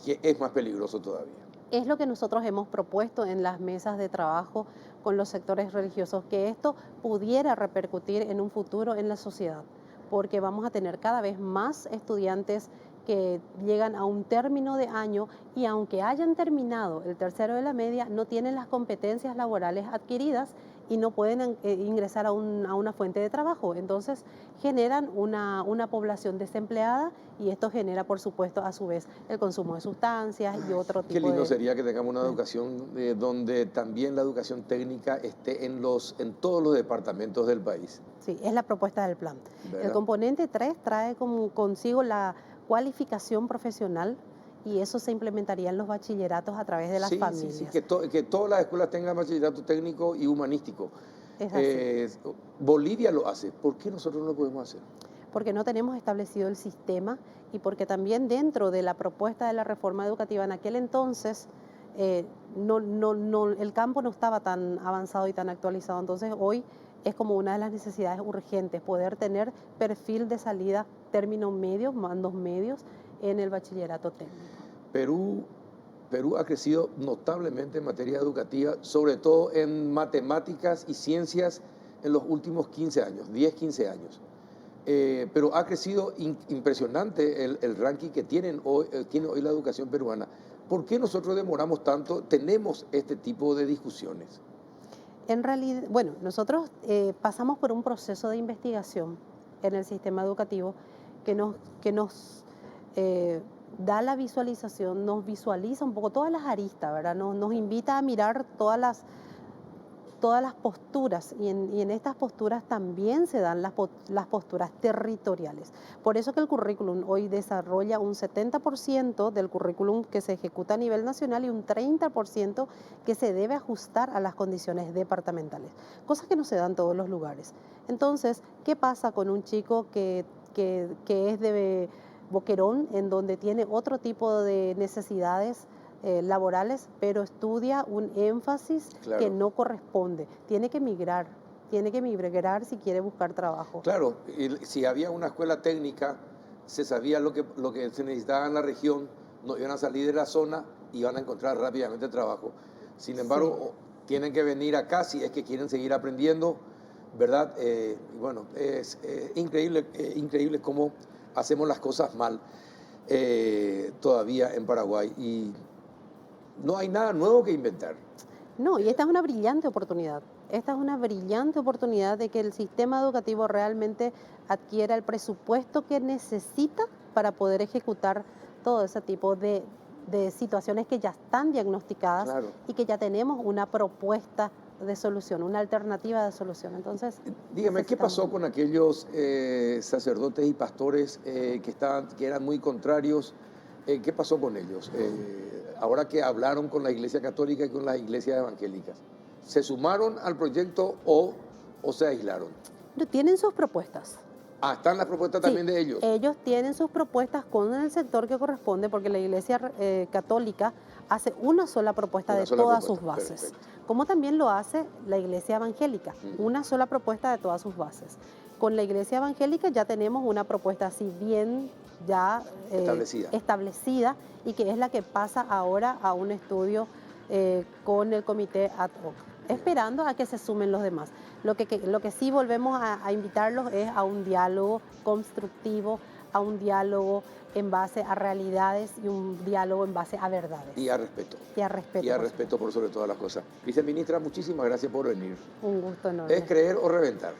Que es más peligroso todavía. Es lo que nosotros hemos propuesto en las mesas de trabajo con los sectores religiosos, que esto pudiera repercutir en un futuro en la sociedad, porque vamos a tener cada vez más estudiantes que llegan a un término de año, y aunque hayan terminado el tercero de la media, no tienen las competencias laborales adquiridas y no pueden ingresar a una fuente de trabajo. Entonces generan una población desempleada, y esto genera, por supuesto, a su vez, el consumo de sustancias y otro tipo de... Qué lindo sería que tengamos una educación donde también la educación técnica esté en todos los departamentos del país. Sí, es la propuesta del plan. ¿Verdad? El componente 3 trae consigo la cualificación profesional, y eso se implementaría en los bachilleratos a través de las familias. Sí, que todas las escuelas tengan bachillerato técnico y humanístico. Es así. Bolivia lo hace. ¿Por qué nosotros no lo podemos hacer? Porque no tenemos establecido el sistema, y porque también dentro de la propuesta de la reforma educativa en aquel entonces, el campo no estaba tan avanzado y tan actualizado. Entonces hoy es como una de las necesidades urgentes, poder tener perfil de salida, términos medios, mandos medios en el bachillerato técnico. Perú ha crecido notablemente en materia educativa, sobre todo en matemáticas y ciencias en los últimos 15 años, 10, 15 años. Pero ha crecido impresionante el ranking que tiene hoy la educación peruana. ¿Por qué nosotros demoramos tanto? Tenemos este tipo de discusiones. En realidad, bueno, nosotros pasamos por un proceso de investigación en el sistema educativo que nos da la visualización, nos visualiza un poco todas las aristas, ¿verdad? Nos invita a mirar todas las posturas, y en estas posturas también se dan las posturas territoriales. Por eso que el currículum hoy desarrolla un 70% del currículum que se ejecuta a nivel nacional y un 30% que se debe ajustar a las condiciones departamentales, cosas que no se dan en todos los lugares. Entonces, ¿qué pasa con un chico que es de Boquerón, en donde tiene otro tipo de necesidades laborales, pero estudia un énfasis que no corresponde? Tiene que migrar tiene que migrar si quiere buscar trabajo. Claro, y si había una escuela técnica, se sabía lo que se necesitaba en la región, no iban a salir de la zona y iban a encontrar rápidamente trabajo. Sin embargo, tienen que venir acá si es que quieren seguir aprendiendo, ¿verdad? Y bueno, es increíble cómo hacemos las cosas mal todavía en Paraguay y no hay nada nuevo que inventar. No, y esta es una brillante oportunidad. Esta es una brillante oportunidad de que el sistema educativo realmente adquiera el presupuesto que necesita para poder ejecutar todo ese tipo de situaciones que ya están diagnosticadas, Claro. y que ya tenemos una propuesta de solución, una alternativa de solución. Entonces, Dígame, ¿qué necesitamos- pasó con aquellos sacerdotes y pastores que eran muy contrarios? ¿Qué pasó con ellos? Ahora que hablaron con la Iglesia Católica y con las iglesias evangélicas, ¿se sumaron al proyecto o se aislaron? No, tienen sus propuestas. Ah, están las propuestas Sí, también de ellos. Ellos tienen sus propuestas con el sector que corresponde, porque la Iglesia Católica hace una sola propuesta Una de sola todas propuesta, sus bases, perfecto. como también lo hace la Iglesia Evangélica, una sola propuesta de todas sus bases. Con la Iglesia Evangélica ya tenemos una propuesta así bien ya establecida, y que es la que pasa ahora a un estudio con el comité ad hoc, esperando a que se sumen los demás. Lo que sí volvemos a invitarlos es a un diálogo constructivo, a un diálogo en base a realidades y un diálogo en base a verdades. Y a respeto. Y a respeto. Y a por respeto por sobre todas las cosas. Viceministra, muchísimas gracias por venir. supuesto. Un gusto enorme. Es creer o reventar.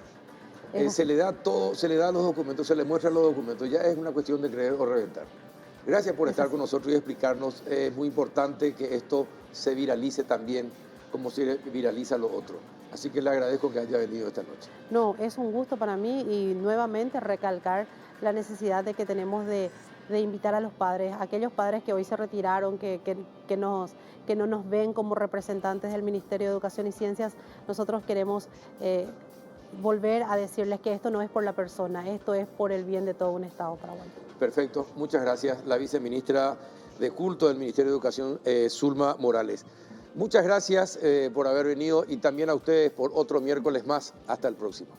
Es- Se le da todo, se le da los documentos, se le muestran los documentos. Ya es una cuestión de creer o reventar. Gracias por estar con nosotros y explicarnos. Es muy importante que esto se viralice también como se viraliza lo otro. Así que le agradezco que haya venido esta noche. No, es un gusto para mí, y nuevamente recalcar la necesidad de que tenemos de invitar a los padres, aquellos padres que hoy se retiraron, que no nos ven como representantes del Ministerio de Educación y Ciencias. Nosotros queremos volver a decirles que esto no es por la persona, esto es por el bien de todo un Estado paraguayo. Perfecto, muchas gracias. La viceministra de Culto del Ministerio de Educación, Zulma Morales. Muchas gracias por haber venido y también a ustedes por otro miércoles más. Hasta el próximo.